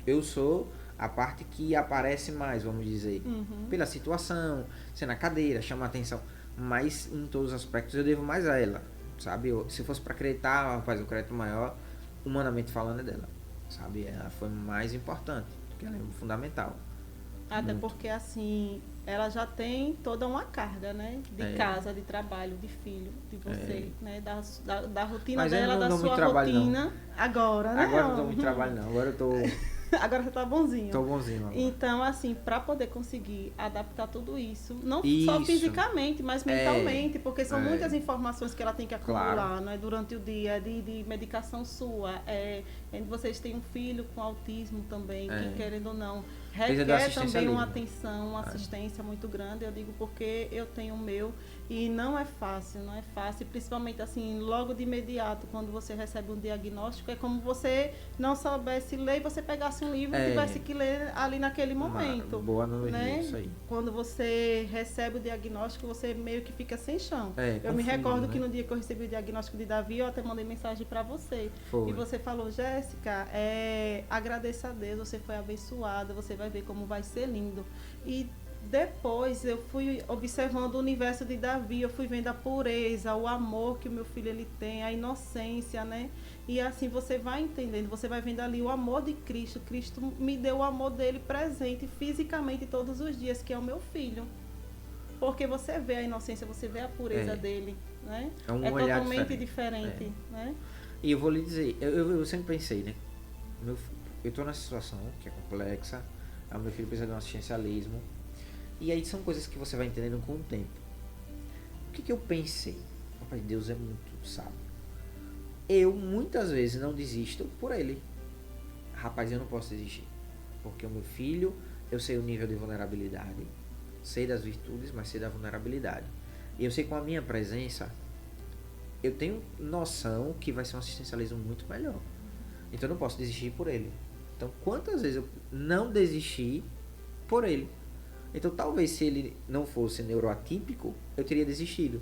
Eu sou a parte que aparece mais, vamos dizer. Pela situação, ser na cadeira, chama a atenção. Mas em todos os aspectos eu devo mais a ela, sabe? Se fosse para acreditar, rapaz, o crédito maior, humanamente falando, é dela. Sabe, ela foi mais importante, porque ela é fundamental. Até porque, assim, ela já tem toda uma carga, né? De casa, de trabalho, de filho, de você, né? Da rotina mas dela, da sua rotina. Não. Agora, né? Agora não dou muito trabalho, não. Agora eu tô... Agora você tá bonzinho. Tô bonzinho. Agora. Então, assim, para poder conseguir adaptar tudo isso, não só fisicamente, mas mentalmente, porque são muitas informações que ela tem que acumular, né? Durante o dia, de medicação sua. Vocês têm um filho com autismo também, que querendo ou não, requer também uma atenção, uma assistência muito grande. Eu digo porque eu tenho o meu e não é fácil, principalmente assim, logo de imediato, quando você recebe um diagnóstico, é como você não soubesse ler e você pegasse um livro e tivesse que ler ali naquele momento. Boa analogia, né? Isso aí. Quando você recebe o diagnóstico, você meio que fica sem chão. Eu me recordo que no dia que eu recebi o diagnóstico de Davi, eu até mandei mensagem para você. Foi. E você falou, Jéssica, agradeça a Deus, você foi abençoada, você vai ver como vai ser lindo. E depois eu fui observando o universo de Davi, eu fui vendo a pureza, o amor que o meu filho ele tem, a inocência, né? E assim você vai entendendo, você vai vendo ali o amor de Cristo. Cristo me deu o amor dele presente fisicamente todos os dias, que é o meu filho. Porque você vê a inocência, você vê a pureza dele, né? É um olhar totalmente diferente, né? E eu vou lhe dizer, eu sempre pensei, né? Eu estou nessa situação que é complexa, o meu filho precisa de um assistencialismo. E aí são coisas que você vai entendendo com o tempo. O que eu pensei? Rapaz, Deus é muito sábio. Eu muitas vezes não desisto por ele. Rapaz, eu não posso desistir. Porque o meu filho, eu sei o nível de vulnerabilidade. Sei das virtudes, mas sei da vulnerabilidade. E eu sei que com a minha presença, eu tenho noção que vai ser um assistencialismo muito melhor. Então eu não posso desistir por ele. Então quantas vezes eu não desisti por ele? Então talvez se ele não fosse neuroatípico, eu teria desistido.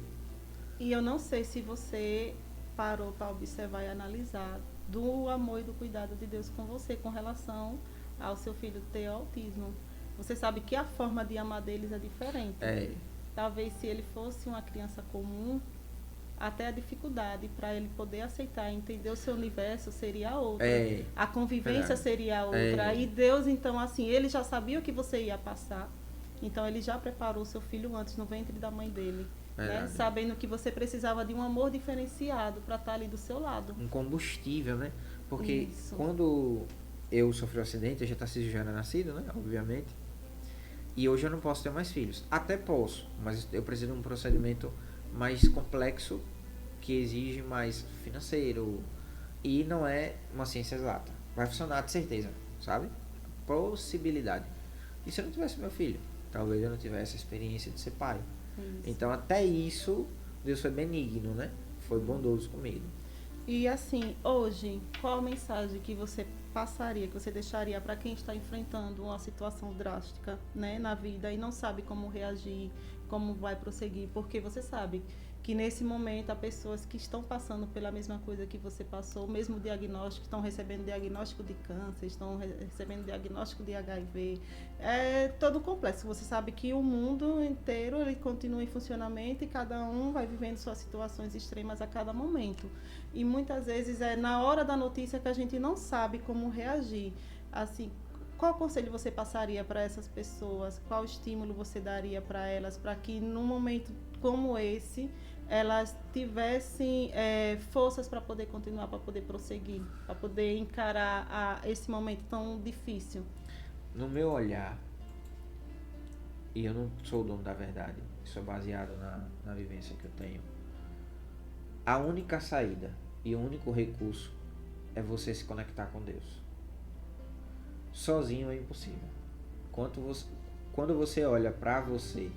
E eu não sei se você parou para observar e analisar do amor e do cuidado de Deus com você com relação ao seu filho ter autismo? Você sabe que a forma de amar deles é diferente. É, Talvez se ele fosse uma criança comum, até a dificuldade para ele poder aceitar, entender o seu universo seria outra. é, A convivência verdade. seria outra. E Deus, então, assim, ele já sabia o que você ia passar. Então, ele já preparou o seu filho antes no ventre da mãe dele. Né? Verdade. Sabendo que você precisava de um amor diferenciado para estar ali do seu lado. Um combustível, né? Porque Isso. quando eu sofri um acidente, eu já já era nascido, né? Obviamente. E hoje eu não posso ter mais filhos. Até posso, mas eu preciso de um procedimento mais complexo, que exige mais financeiro. E não é uma ciência exata. Vai funcionar de certeza, sabe? Possibilidade. E se eu não tivesse meu filho? Talvez eu não tivesse a experiência de ser pai. Isso. Então até isso, Deus foi benigno, né? Foi bondoso comigo. E assim, hoje, qual a mensagem que você passaria, que você deixaria para quem está enfrentando uma situação drástica, né, na vida e não sabe como reagir, como vai prosseguir? Porque você sabe que nesse momento há pessoas que estão passando pela mesma coisa que você passou, o mesmo diagnóstico, estão recebendo diagnóstico de câncer, estão recebendo diagnóstico de HIV, é todo complexo. Você sabe que o mundo inteiro ele continua em funcionamento e cada um vai vivendo suas situações extremas a cada momento. E muitas vezes é na hora da notícia que a gente não sabe como reagir. Assim, qual conselho você passaria para essas pessoas? Qual estímulo você daria para elas para que num momento como esse elas tivessem forças para poder continuar, para poder prosseguir, para poder encarar esse momento tão difícil? No meu olhar, e eu não sou o dono da verdade, isso é baseado na vivência que eu tenho, a única saída e o único recurso é você se conectar com Deus. Sozinho é impossível. Quando você olha para você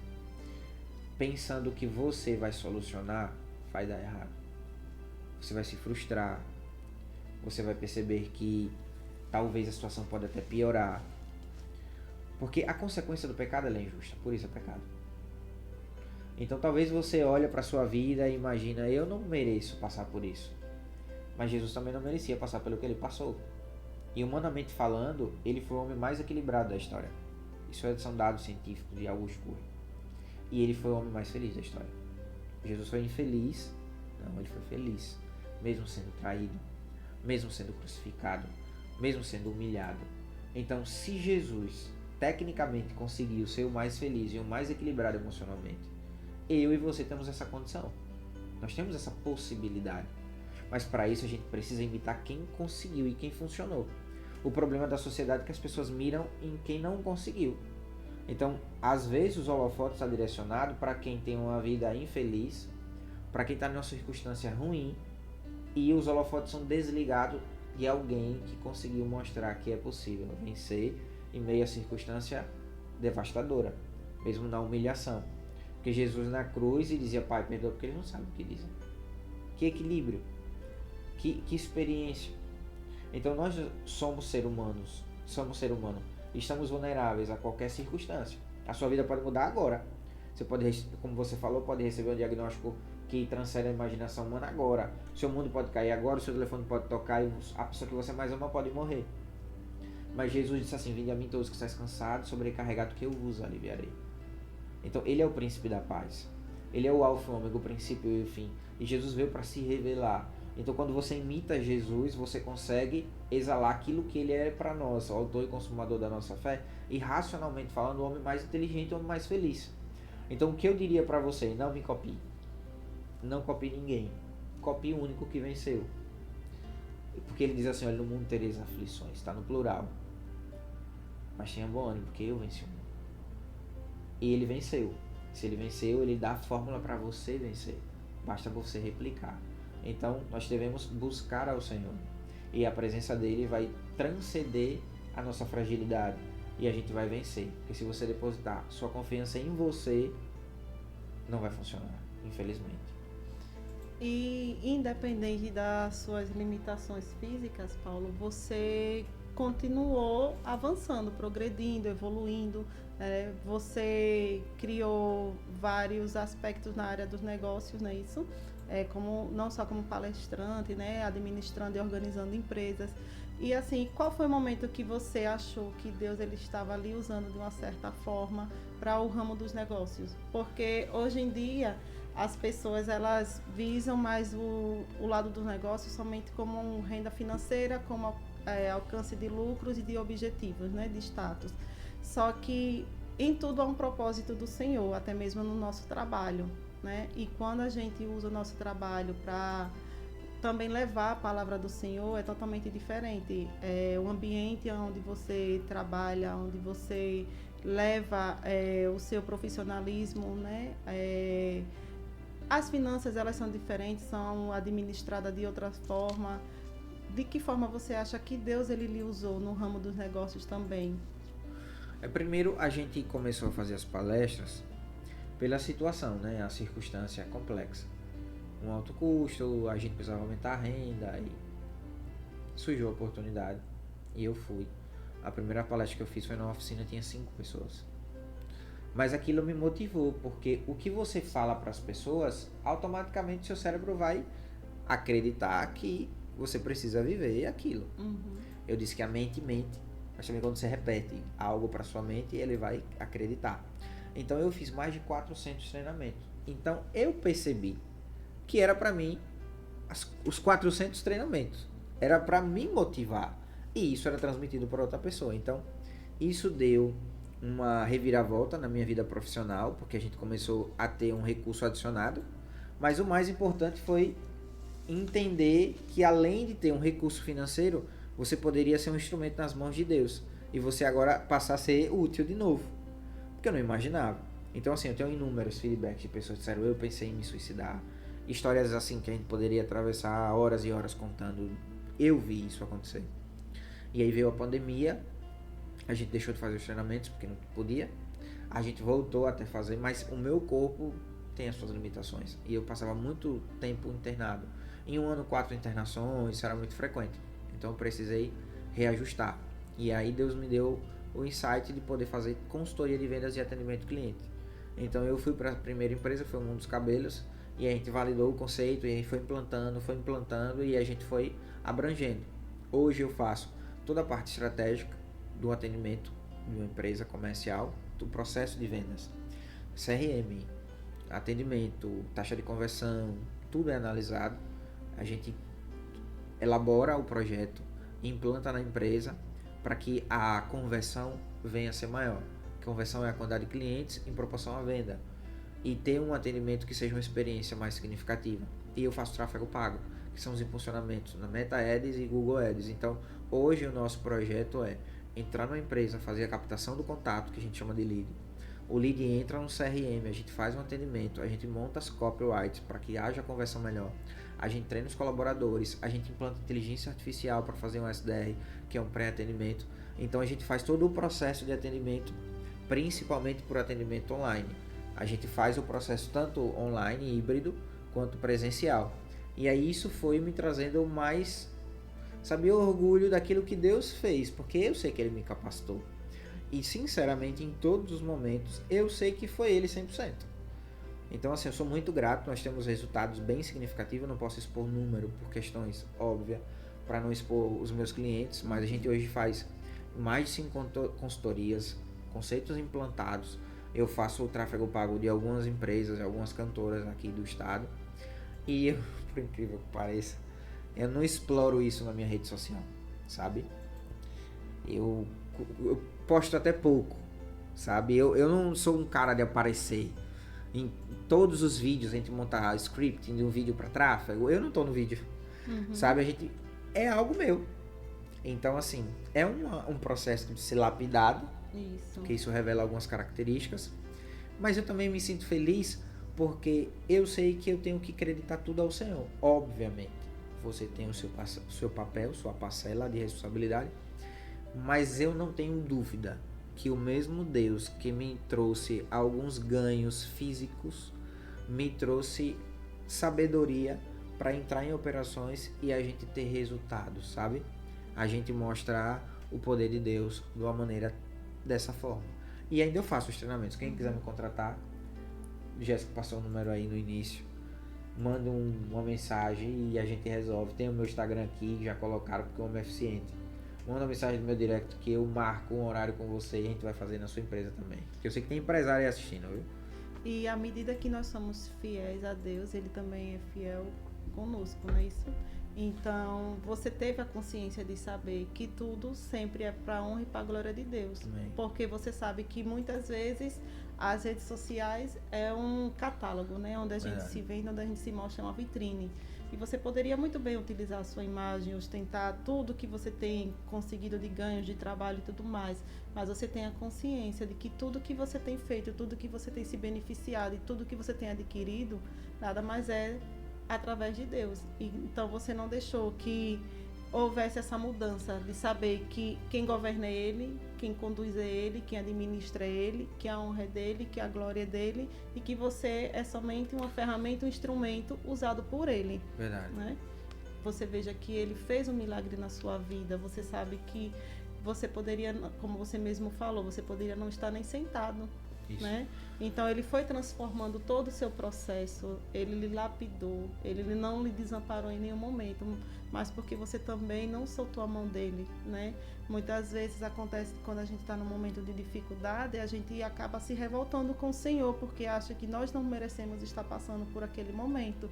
pensando que você vai solucionar, vai dar errado. Você vai se frustrar. Você vai perceber que talvez a situação pode até piorar. Porque a consequência do pecado é injusta, por isso é pecado. Então talvez você olhe para a sua vida e imagina, eu não mereço passar por isso. Mas Jesus também não merecia passar pelo que ele passou. E humanamente falando, ele foi o homem mais equilibrado da história. Isso são dados científicos de Augusto Cury. E ele foi o homem mais feliz da história. Jesus foi infeliz? Não, ele foi feliz. Mesmo sendo traído, mesmo sendo crucificado, mesmo sendo humilhado. Então, se Jesus tecnicamente conseguiu ser o mais feliz e o mais equilibrado emocionalmente, eu e você temos essa condição. Nós temos essa possibilidade. Mas para isso a gente precisa imitar quem conseguiu e quem funcionou. O problema da sociedade é que as pessoas miram em quem não conseguiu. Então, às vezes os holofotes estão direcionados para quem tem uma vida infeliz, para quem está numa circunstância ruim, e os holofotes são desligados de alguém que conseguiu mostrar que é possível vencer em meio a circunstância devastadora, mesmo na humilhação. Porque Jesus na cruz e dizia, Pai, perdoa, porque eles não sabem o que dizem. Que equilíbrio, que experiência. Então nós somos ser humano, estamos vulneráveis a qualquer circunstância. A sua vida pode mudar agora. Você pode, como você falou, pode receber um diagnóstico que transcende a imaginação humana agora. O seu mundo pode cair agora, o seu telefone pode tocar e a pessoa que você mais ama pode morrer. Mas Jesus disse assim, vinde a mim todos que estáis cansados, sobrecarregados, que eu vos aliviarei. Então ele é o príncipe da paz. Ele é o alfa e o ômega, o princípio e o fim. E Jesus veio para se revelar. Então quando você imita Jesus, você consegue exalar aquilo que ele é para nós, o autor e consumador da nossa fé, e racionalmente falando, o homem mais inteligente, o homem mais feliz. Então o que eu diria para você? Não me copie. Não copie ninguém. Copie o único que venceu. Porque ele diz assim, olha, no mundo tereis aflições, está no plural. Mas tenha bom ânimo, porque eu venci o mundo. E ele venceu. Se ele venceu, ele dá a fórmula para você vencer. Basta você replicar. Então, nós devemos buscar ao Senhor. E a presença dele vai transcender a nossa fragilidade. E a gente vai vencer. Porque se você depositar sua confiança em você, não vai funcionar, infelizmente. E independente das suas limitações físicas, Paulo, você continuou avançando, progredindo, evoluindo. Você criou vários aspectos na área dos negócios, não é isso? Como, não só como palestrante, né? Administrando e organizando empresas. E assim, qual foi o momento que você achou que Deus ele estava ali usando de uma certa forma para o ramo dos negócios? Porque hoje em dia as pessoas elas visam mais o lado dos negócios somente como renda financeira, como alcance de lucros e de objetivos, né, de status. Só que em tudo há um propósito do Senhor, até mesmo no nosso trabalho, né? E quando a gente usa o nosso trabalho para também levar a palavra do Senhor é totalmente diferente. O ambiente onde você trabalha, onde você leva o seu profissionalismo, né? As finanças elas são diferentes, são administradas de outra forma. De que forma você acha que Deus ele lhe usou no ramo dos negócios também? Primeiro, a gente começou a fazer as palestras pela situação, né? A circunstância é complexa. Um alto custo, a gente precisava aumentar a renda e surgiu a oportunidade e eu fui. A primeira palestra que eu fiz foi numa oficina, tinha 5 pessoas. Mas aquilo me motivou, porque o que você fala para as pessoas, automaticamente seu cérebro vai acreditar que você precisa viver aquilo. Eu disse que a mente mente, mas também quando você repete algo para sua mente, ele vai acreditar. Então eu fiz mais de 400 treinamentos. Então eu percebi que era para mim os 400 treinamentos. Era para me motivar. E isso era transmitido para outra pessoa. Então isso deu uma reviravolta na minha vida profissional, porque a gente começou a ter um recurso adicionado. Mas o mais importante foi entender que além de ter um recurso financeiro, você poderia ser um instrumento nas mãos de Deus. E você agora passar a ser útil de novo. Porque eu não imaginava. Então assim, eu tenho inúmeros feedbacks de pessoas que disseram, eu pensei em me suicidar. Histórias assim que a gente poderia atravessar horas e horas contando. Eu vi isso acontecer. E aí veio a pandemia. A gente deixou de fazer os treinamentos porque não podia. A gente voltou até fazer, mas o meu corpo tem as suas limitações. E eu passava muito tempo internado. Em um ano, 4 internações, isso era muito frequente. Então eu precisei reajustar. E aí Deus me deu o insight de poder fazer consultoria de vendas e atendimento cliente. Então eu fui para a primeira empresa, foi o Mundo dos Cabelos, e a gente validou o conceito, e aí foi implantando, e a gente foi abrangendo. Hoje eu faço toda a parte estratégica do atendimento de uma empresa comercial, do processo de vendas, CRM, atendimento, taxa de conversão, tudo é analisado. A gente elabora o projeto, implanta na empresa para que a conversão venha a ser maior. A conversão é a quantidade de clientes em proporção à venda. E ter um atendimento que seja uma experiência mais significativa. E eu faço tráfego pago, que são os impulsionamentos na Meta Ads e Google Ads. Então, hoje o nosso projeto é entrar numa empresa, fazer a captação do contato, que a gente chama de lead. O lead entra no CRM, a gente faz um atendimento, a gente monta as copyrights para que haja conversão melhor. A gente treina os colaboradores, a gente implanta inteligência artificial para fazer um SDR, que é um pré-atendimento. Então a gente faz todo o processo de atendimento, principalmente por atendimento online. A gente faz o processo tanto online, híbrido, quanto presencial. E aí isso foi me trazendo mais, sabe, orgulho daquilo que Deus fez, porque eu sei que Ele me capacitou. E sinceramente, em todos os momentos, eu sei que foi Ele 100%. Então assim, eu sou muito grato, nós temos resultados bem significativos, eu não posso expor número por questões óbvias, para não expor os meus clientes, mas a gente hoje faz mais de 5 consultorias, conceitos implantados. Eu faço o tráfego pago de algumas empresas, algumas cantoras aqui do estado. E eu, por incrível que pareça, eu não exploro isso na minha rede social, sabe? Eu posto até pouco, sabe? Eu não sou um cara de aparecer em todos os vídeos, a gente montar script de um vídeo para tráfego. Eu não tô no vídeo, sabe? A gente é algo meu. Então, assim, é um processo de ser lapidado, porque isso revela algumas características. Mas eu também me sinto feliz porque eu sei que eu tenho que acreditar tudo ao Senhor. Obviamente, você tem o seu papel, sua parcela de responsabilidade, mas eu não tenho dúvida que o mesmo Deus que me trouxe alguns ganhos físicos, me trouxe sabedoria para entrar em operações e a gente ter resultados, sabe? A gente mostrar o poder de Deus de uma maneira dessa forma. E ainda eu faço os treinamentos. Quem quiser me contratar, Jéssica passou o número aí no início, manda uma mensagem e a gente resolve. Tem o meu Instagram aqui, já colocaram porque o homem é eficiente. Manda uma mensagem no meu direct que eu marco um horário com você e a gente vai fazer na sua empresa também. Porque eu sei que tem empresário aí assistindo, viu? E à medida que nós somos fiéis a Deus, Ele também é fiel conosco, não é isso? Então, você teve a consciência de saber que tudo sempre é para a honra e para a glória de Deus. Amém. Porque você sabe que muitas vezes as redes sociais é um catálogo, né? Onde a gente se vende, onde a gente se mostra uma vitrine. E você poderia muito bem utilizar a sua imagem, ostentar tudo que você tem conseguido de ganhos, de trabalho e tudo mais. Mas você tem a consciência de que tudo que você tem feito, tudo que você tem se beneficiado e tudo que você tem adquirido, nada mais é através de Deus. E, então você não deixou que houvesse essa mudança de saber que quem governa é Ele, quem conduz é Ele, quem administra é Ele, que a honra é dele, que a glória é dele e que você é somente uma ferramenta, um instrumento usado por Ele. Verdade. Né? Você veja que Ele fez um milagre na sua vida, você sabe que você poderia, como você mesmo falou, você poderia não estar nem sentado. Né? Então ele foi transformando todo o seu processo, ele lhe lapidou, ele não lhe desamparou em nenhum momento, mas porque você também não soltou a mão dele, né? Muitas vezes acontece quando a gente está num momento de dificuldade, a gente acaba se revoltando com o Senhor, porque acha que nós não merecemos estar passando por aquele momento,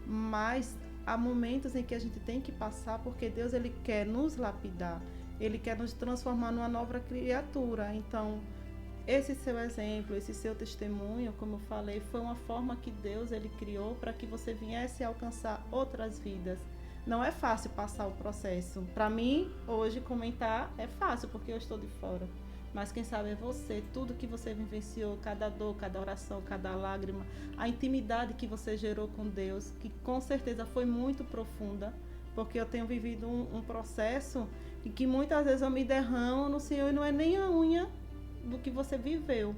mas há momentos em que a gente tem que passar, porque Deus ele quer nos lapidar, ele quer nos transformar numa nova criatura. Então esse seu exemplo, esse seu testemunho, como eu falei, foi uma forma que Deus ele criou para que você viesse a alcançar outras vidas. Não é fácil passar o processo. Para mim, hoje, comentar é fácil, porque eu estou de fora. Mas quem sabe é você, tudo que você vivenciou, cada dor, cada oração, cada lágrima, a intimidade que você gerou com Deus, que com certeza foi muito profunda, porque eu tenho vivido um processo em que muitas vezes eu me derramo no Senhor e não é nem a unha do que você viveu,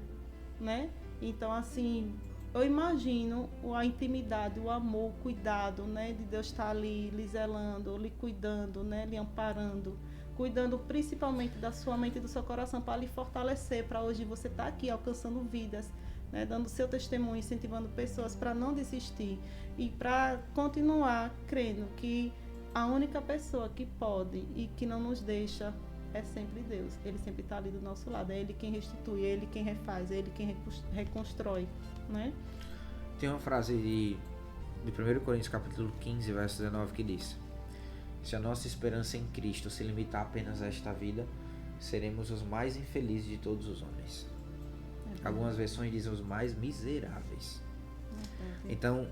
né? Então, assim, eu imagino a intimidade, o amor, o cuidado, né? De Deus estar ali, lhe zelando, lhe cuidando, né? Lhe amparando, cuidando principalmente da sua mente e do seu coração para lhe fortalecer, para hoje você estar aqui alcançando vidas, né? Dando seu testemunho, incentivando pessoas para não desistir e para continuar crendo que a única pessoa que pode e que não nos deixa é sempre Deus. Ele sempre está ali do nosso lado. É Ele quem restitui, é Ele quem refaz, é Ele quem reconstrói, né? Tem uma frase de 1 Coríntios capítulo 15, verso 19, que diz: se a nossa esperança em Cristo se limitar apenas a esta vida, seremos os mais infelizes de todos os homens. Algumas versões dizem os mais miseráveis. Então,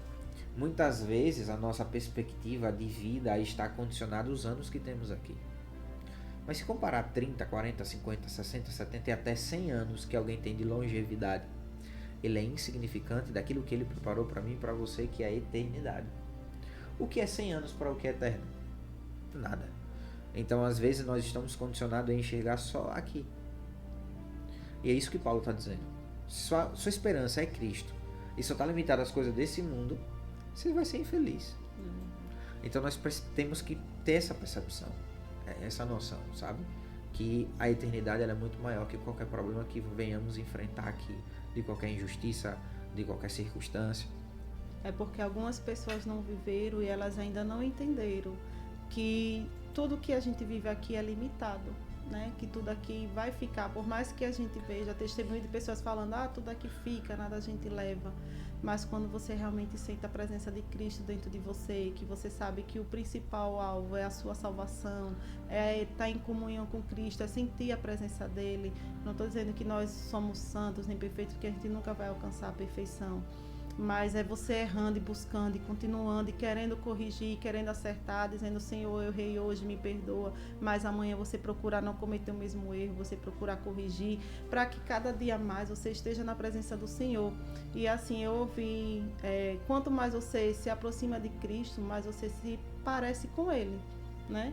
muitas vezes a nossa perspectiva de vida está condicionada aos anos que temos aqui. Mas se comparar 30, 40, 50, 60, 70 e até 100 anos que alguém tem de longevidade, ele é insignificante daquilo que ele preparou para mim e para você, que é a eternidade. O que é 100 anos para o que é eterno? Nada. Então, às vezes, nós estamos condicionados a enxergar só aqui. E é isso que Paulo está dizendo. Sua esperança é Cristo e só está limitada às coisas desse mundo, você vai ser infeliz. Então, nós temos que ter essa percepção, essa noção, sabe? Que a eternidade ela é muito maior que qualquer problema que venhamos enfrentar aqui, de qualquer injustiça, de qualquer circunstância. É porque algumas pessoas não viveram e elas ainda não entenderam que tudo que a gente vive aqui é limitado, né? Que tudo aqui vai ficar, por mais que a gente veja testemunho de pessoas falando, tudo aqui fica, nada a gente leva. Mas quando você realmente sente a presença de Cristo dentro de você, que você sabe que o principal alvo é a sua salvação, é estar em comunhão com Cristo, é sentir a presença dele. Não estou dizendo que nós somos santos nem perfeitos, porque a gente nunca vai alcançar a perfeição. Mas é você errando e buscando e continuando e querendo corrigir, querendo acertar, dizendo, Senhor, eu errei hoje, me perdoa. Mas amanhã você procurar não cometer o mesmo erro, você procurar corrigir, para que cada dia mais você esteja na presença do Senhor. E assim, eu ouvi, quanto mais você se aproxima de Cristo, mais você se parece com Ele, né?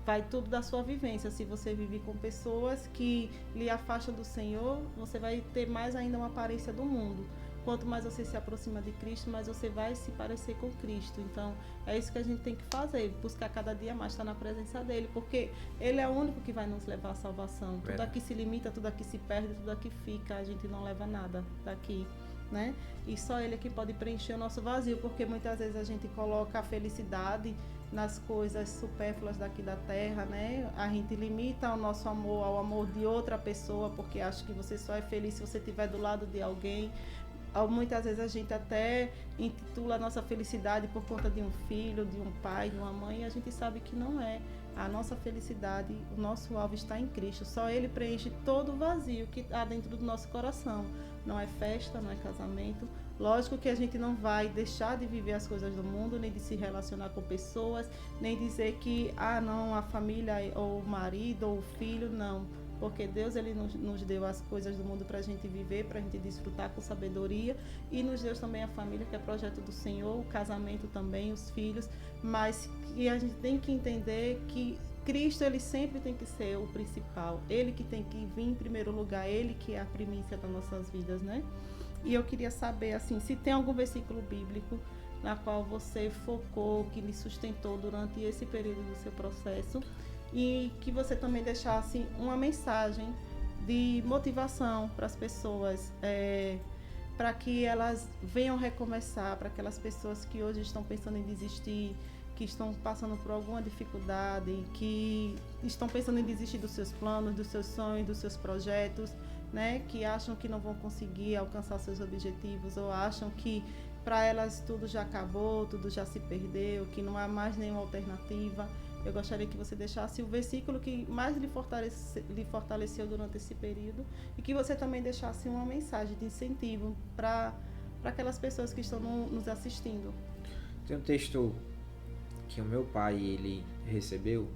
Vai tudo da sua vivência. Se você vive com pessoas que lhe afastam do Senhor, você vai ter mais ainda uma aparência do mundo. quanto mais você se aproxima de Cristo, mais você vai se parecer com Cristo. Então, é isso que a gente tem que fazer, buscar cada dia mais estar na presença dele, porque ele é o único que vai nos levar à salvação. Tudo aqui se limita, tudo aqui se perde, tudo aqui fica, a gente não leva nada daqui, né? E só ele é que pode preencher o nosso vazio, porque muitas vezes a gente coloca a felicidade nas coisas supérfluas daqui da terra, né? A gente limita o nosso amor ao amor de outra pessoa, porque acha que você só é feliz se você estiver do lado de alguém. Muitas vezes a gente até intitula a nossa felicidade por conta de um filho, de um pai, de uma mãe, e a gente sabe que não é. A nossa felicidade, o nosso alvo está em Cristo. Só Ele preenche todo o vazio que está dentro do nosso coração. Não é festa, não é casamento. Lógico que a gente não vai deixar de viver as coisas do mundo, nem de se relacionar com pessoas, nem dizer que, não, a família, ou o marido, ou o filho, não. Porque Deus ele nos deu as coisas do mundo para a gente viver, para a gente desfrutar com sabedoria, e nos deu também a família, que é projeto do Senhor, o casamento também, os filhos, mas que a gente tem que entender que Cristo ele sempre tem que ser o principal, ele que tem que vir em primeiro lugar, ele que é a primícia das nossas vidas, né? E eu queria saber, assim, se tem algum versículo bíblico na qual você focou, que lhe sustentou durante esse período do seu processo, e que você também deixasse uma mensagem de motivação para as pessoas, para que elas venham recomeçar, para aquelas pessoas que hoje estão pensando em desistir, que estão passando por alguma dificuldade, que estão pensando em desistir dos seus planos, dos seus sonhos, dos seus projetos, né? Que acham que não vão conseguir alcançar seus objetivos, ou acham que para elas tudo já acabou, tudo já se perdeu, que não há mais nenhuma alternativa. Eu gostaria que você deixasse o versículo que mais lhe fortaleceu durante esse período, e que você também deixasse uma mensagem de incentivo para aquelas pessoas que estão nos assistindo. Tem um texto que o meu pai ele recebeu.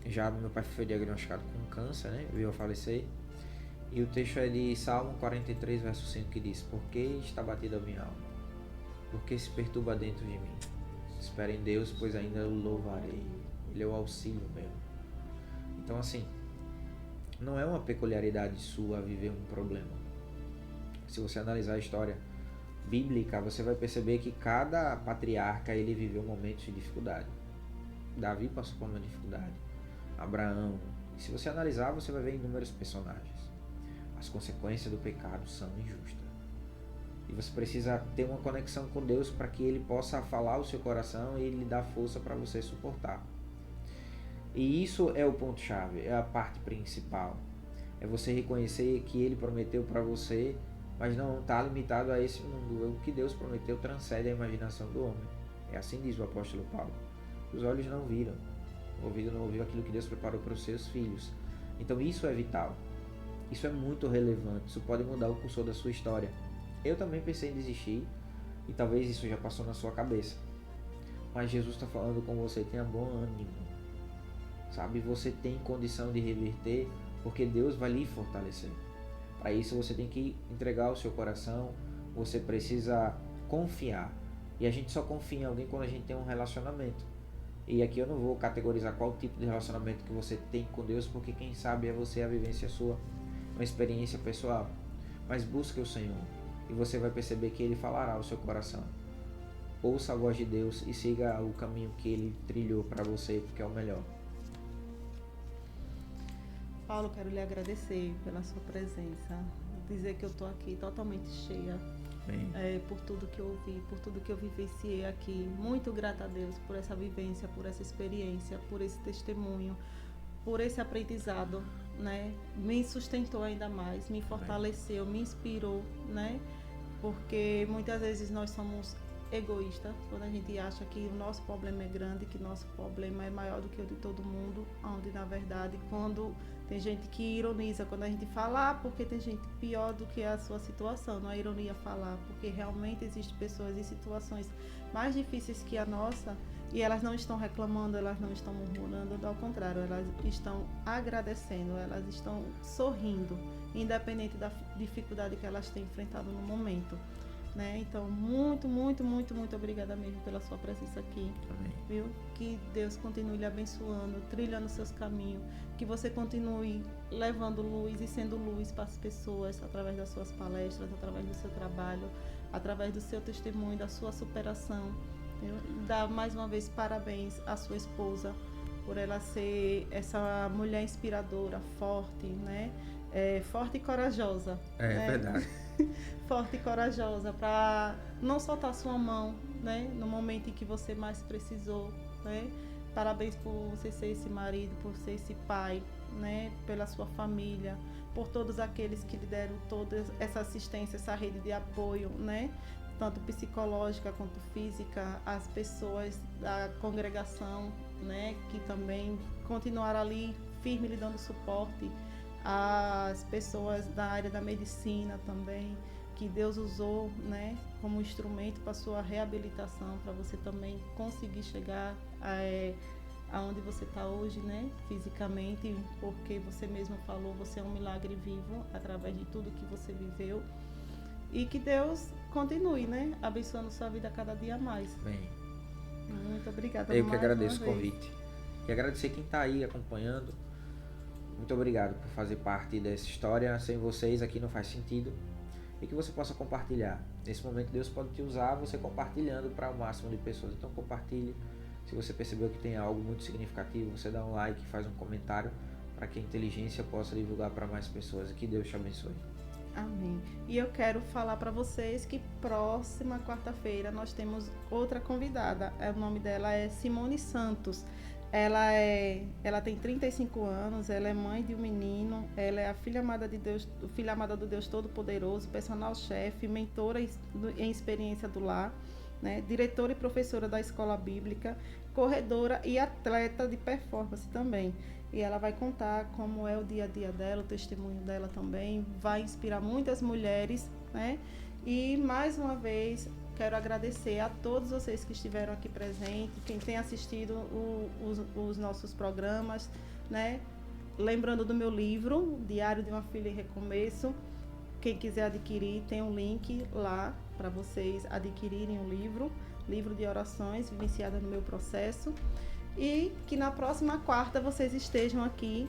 Já meu pai foi diagnosticado com câncer, né? Veio a falecer. E o texto é de Salmo 43, verso 5, que diz: Por que está batida a minha alma? Por que se perturba dentro de mim? Espera em Deus, pois ainda o louvarei. Ele é o auxílio meu. Então, assim, não é uma peculiaridade sua viver um problema. Se você analisar a história bíblica, você vai perceber que cada patriarca ele viveu momentos de dificuldade. Davi passou por uma dificuldade. Abraão. E se você analisar, você vai ver inúmeros personagens. As consequências do pecado são injustas. E você precisa ter uma conexão com Deus para que Ele possa falar o seu coração e Ele lhe dar força para você suportar. E isso é o ponto-chave, é a parte principal. É você reconhecer que Ele prometeu para você, mas não está limitado a esse mundo. O que Deus prometeu transcende a imaginação do homem. É assim diz o apóstolo Paulo. Os olhos não viram, o ouvido não ouviu aquilo que Deus preparou para os seus filhos. Então isso é vital. Isso é muito relevante. Isso pode mudar o curso da sua história. Eu também pensei em desistir, e talvez isso já passou na sua cabeça. Mas Jesus está falando com você, tenha bom ânimo. Sabe, você tem condição de reverter, porque Deus vai lhe fortalecer. Para isso você tem que entregar o seu coração, você precisa confiar. E a gente só confia em alguém quando a gente tem um relacionamento. E aqui eu não vou categorizar qual tipo de relacionamento que você tem com Deus, porque quem sabe é você, a vivência sua, uma experiência pessoal. Mas busque o Senhor, e você vai perceber que Ele falará ao seu coração. Ouça a voz de Deus e siga o caminho que Ele trilhou para você, porque é o melhor. Paulo, quero lhe agradecer pela sua presença, dizer que eu estou aqui totalmente cheia, por tudo que eu ouvi, por tudo que eu vivenciei aqui. Muito grata a Deus por essa vivência, por essa experiência, por esse testemunho, por esse aprendizado, né? Me sustentou ainda mais, me fortaleceu, me inspirou, né? Porque muitas vezes nós somos egoístas quando a gente acha que o nosso problema é grande, que nosso problema é maior do que o de todo mundo, onde na verdade quando tem gente que ironiza quando a gente fala, porque tem gente pior do que a sua situação. Não é ironia falar, porque realmente existem pessoas em situações mais difíceis que a nossa, e elas não estão reclamando, elas não estão murmurando, ao contrário, elas estão agradecendo, elas estão sorrindo, independente da dificuldade que elas têm enfrentado no momento. né? Então, muito, muito, muito, muito obrigada mesmo pela sua presença aqui. Amém. Viu? Que Deus continue lhe abençoando, trilhando seus caminhos, que você continue levando luz e sendo luz para as pessoas através das suas palestras, através do seu trabalho, através do seu testemunho, da sua superação. Viu? Dá mais uma vez parabéns à sua esposa por ela ser essa mulher inspiradora, forte, né? Forte e corajosa. É verdade. Forte e corajosa para não soltar sua mão, né? No momento em que você mais precisou, né? Parabéns por você ser esse marido, por ser esse pai, né? Pela sua família, por todos aqueles que lhe deram toda essa assistência, essa rede de apoio, né? Tanto psicológica quanto física, as pessoas da congregação, né? Que também continuaram ali firme lhe dando suporte, as pessoas da área da medicina também, que Deus usou, né, como instrumento para sua reabilitação, para você também conseguir chegar aonde você está hoje, né, fisicamente, porque você mesmo falou, você é um milagre vivo através de tudo que você viveu, e que Deus continue, né, abençoando sua vida cada dia mais. Bem, muito obrigada. eu que agradeço o convite e agradecer quem está aí acompanhando. Muito obrigado por fazer parte dessa história. Sem vocês aqui não faz sentido. E que você possa compartilhar. Nesse momento Deus pode te usar você compartilhando para o máximo de pessoas. Então compartilhe. Se você percebeu que tem algo muito significativo, você dá um like, faz um comentário para que a inteligência possa divulgar para mais pessoas. E que Deus te abençoe. Amém. E eu quero falar para vocês que próxima quarta-feira nós temos outra convidada. O nome dela é Simone Santos. Ela tem 35 anos, ela é mãe de um menino, ela é a filha amada de Deus, filha amada do Deus Todo-Poderoso, personal chefe, mentora em experiência do lar, né? Diretora e professora da escola bíblica, corredora e atleta de performance também. E ela vai contar como é o dia a dia dela, o testemunho dela também, vai inspirar muitas mulheres, né? E mais uma vez quero agradecer a todos vocês que estiveram aqui presentes, quem tem assistido os nossos programas, né? Lembrando do meu livro, Diário de uma Filha em Recomeço. Quem quiser adquirir, tem um link lá para vocês adquirirem o livro de orações, vivenciada no meu processo. E que na próxima quarta vocês estejam aqui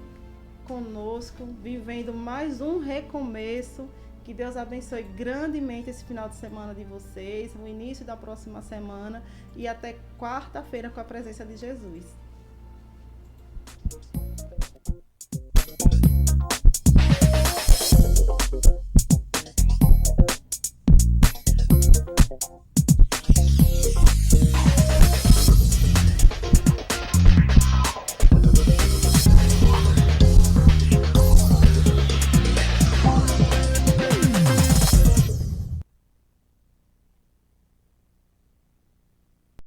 conosco, vivendo mais um recomeço. Que Deus abençoe grandemente esse final de semana de vocês, o início da próxima semana e até quarta-feira com a presença de Jesus.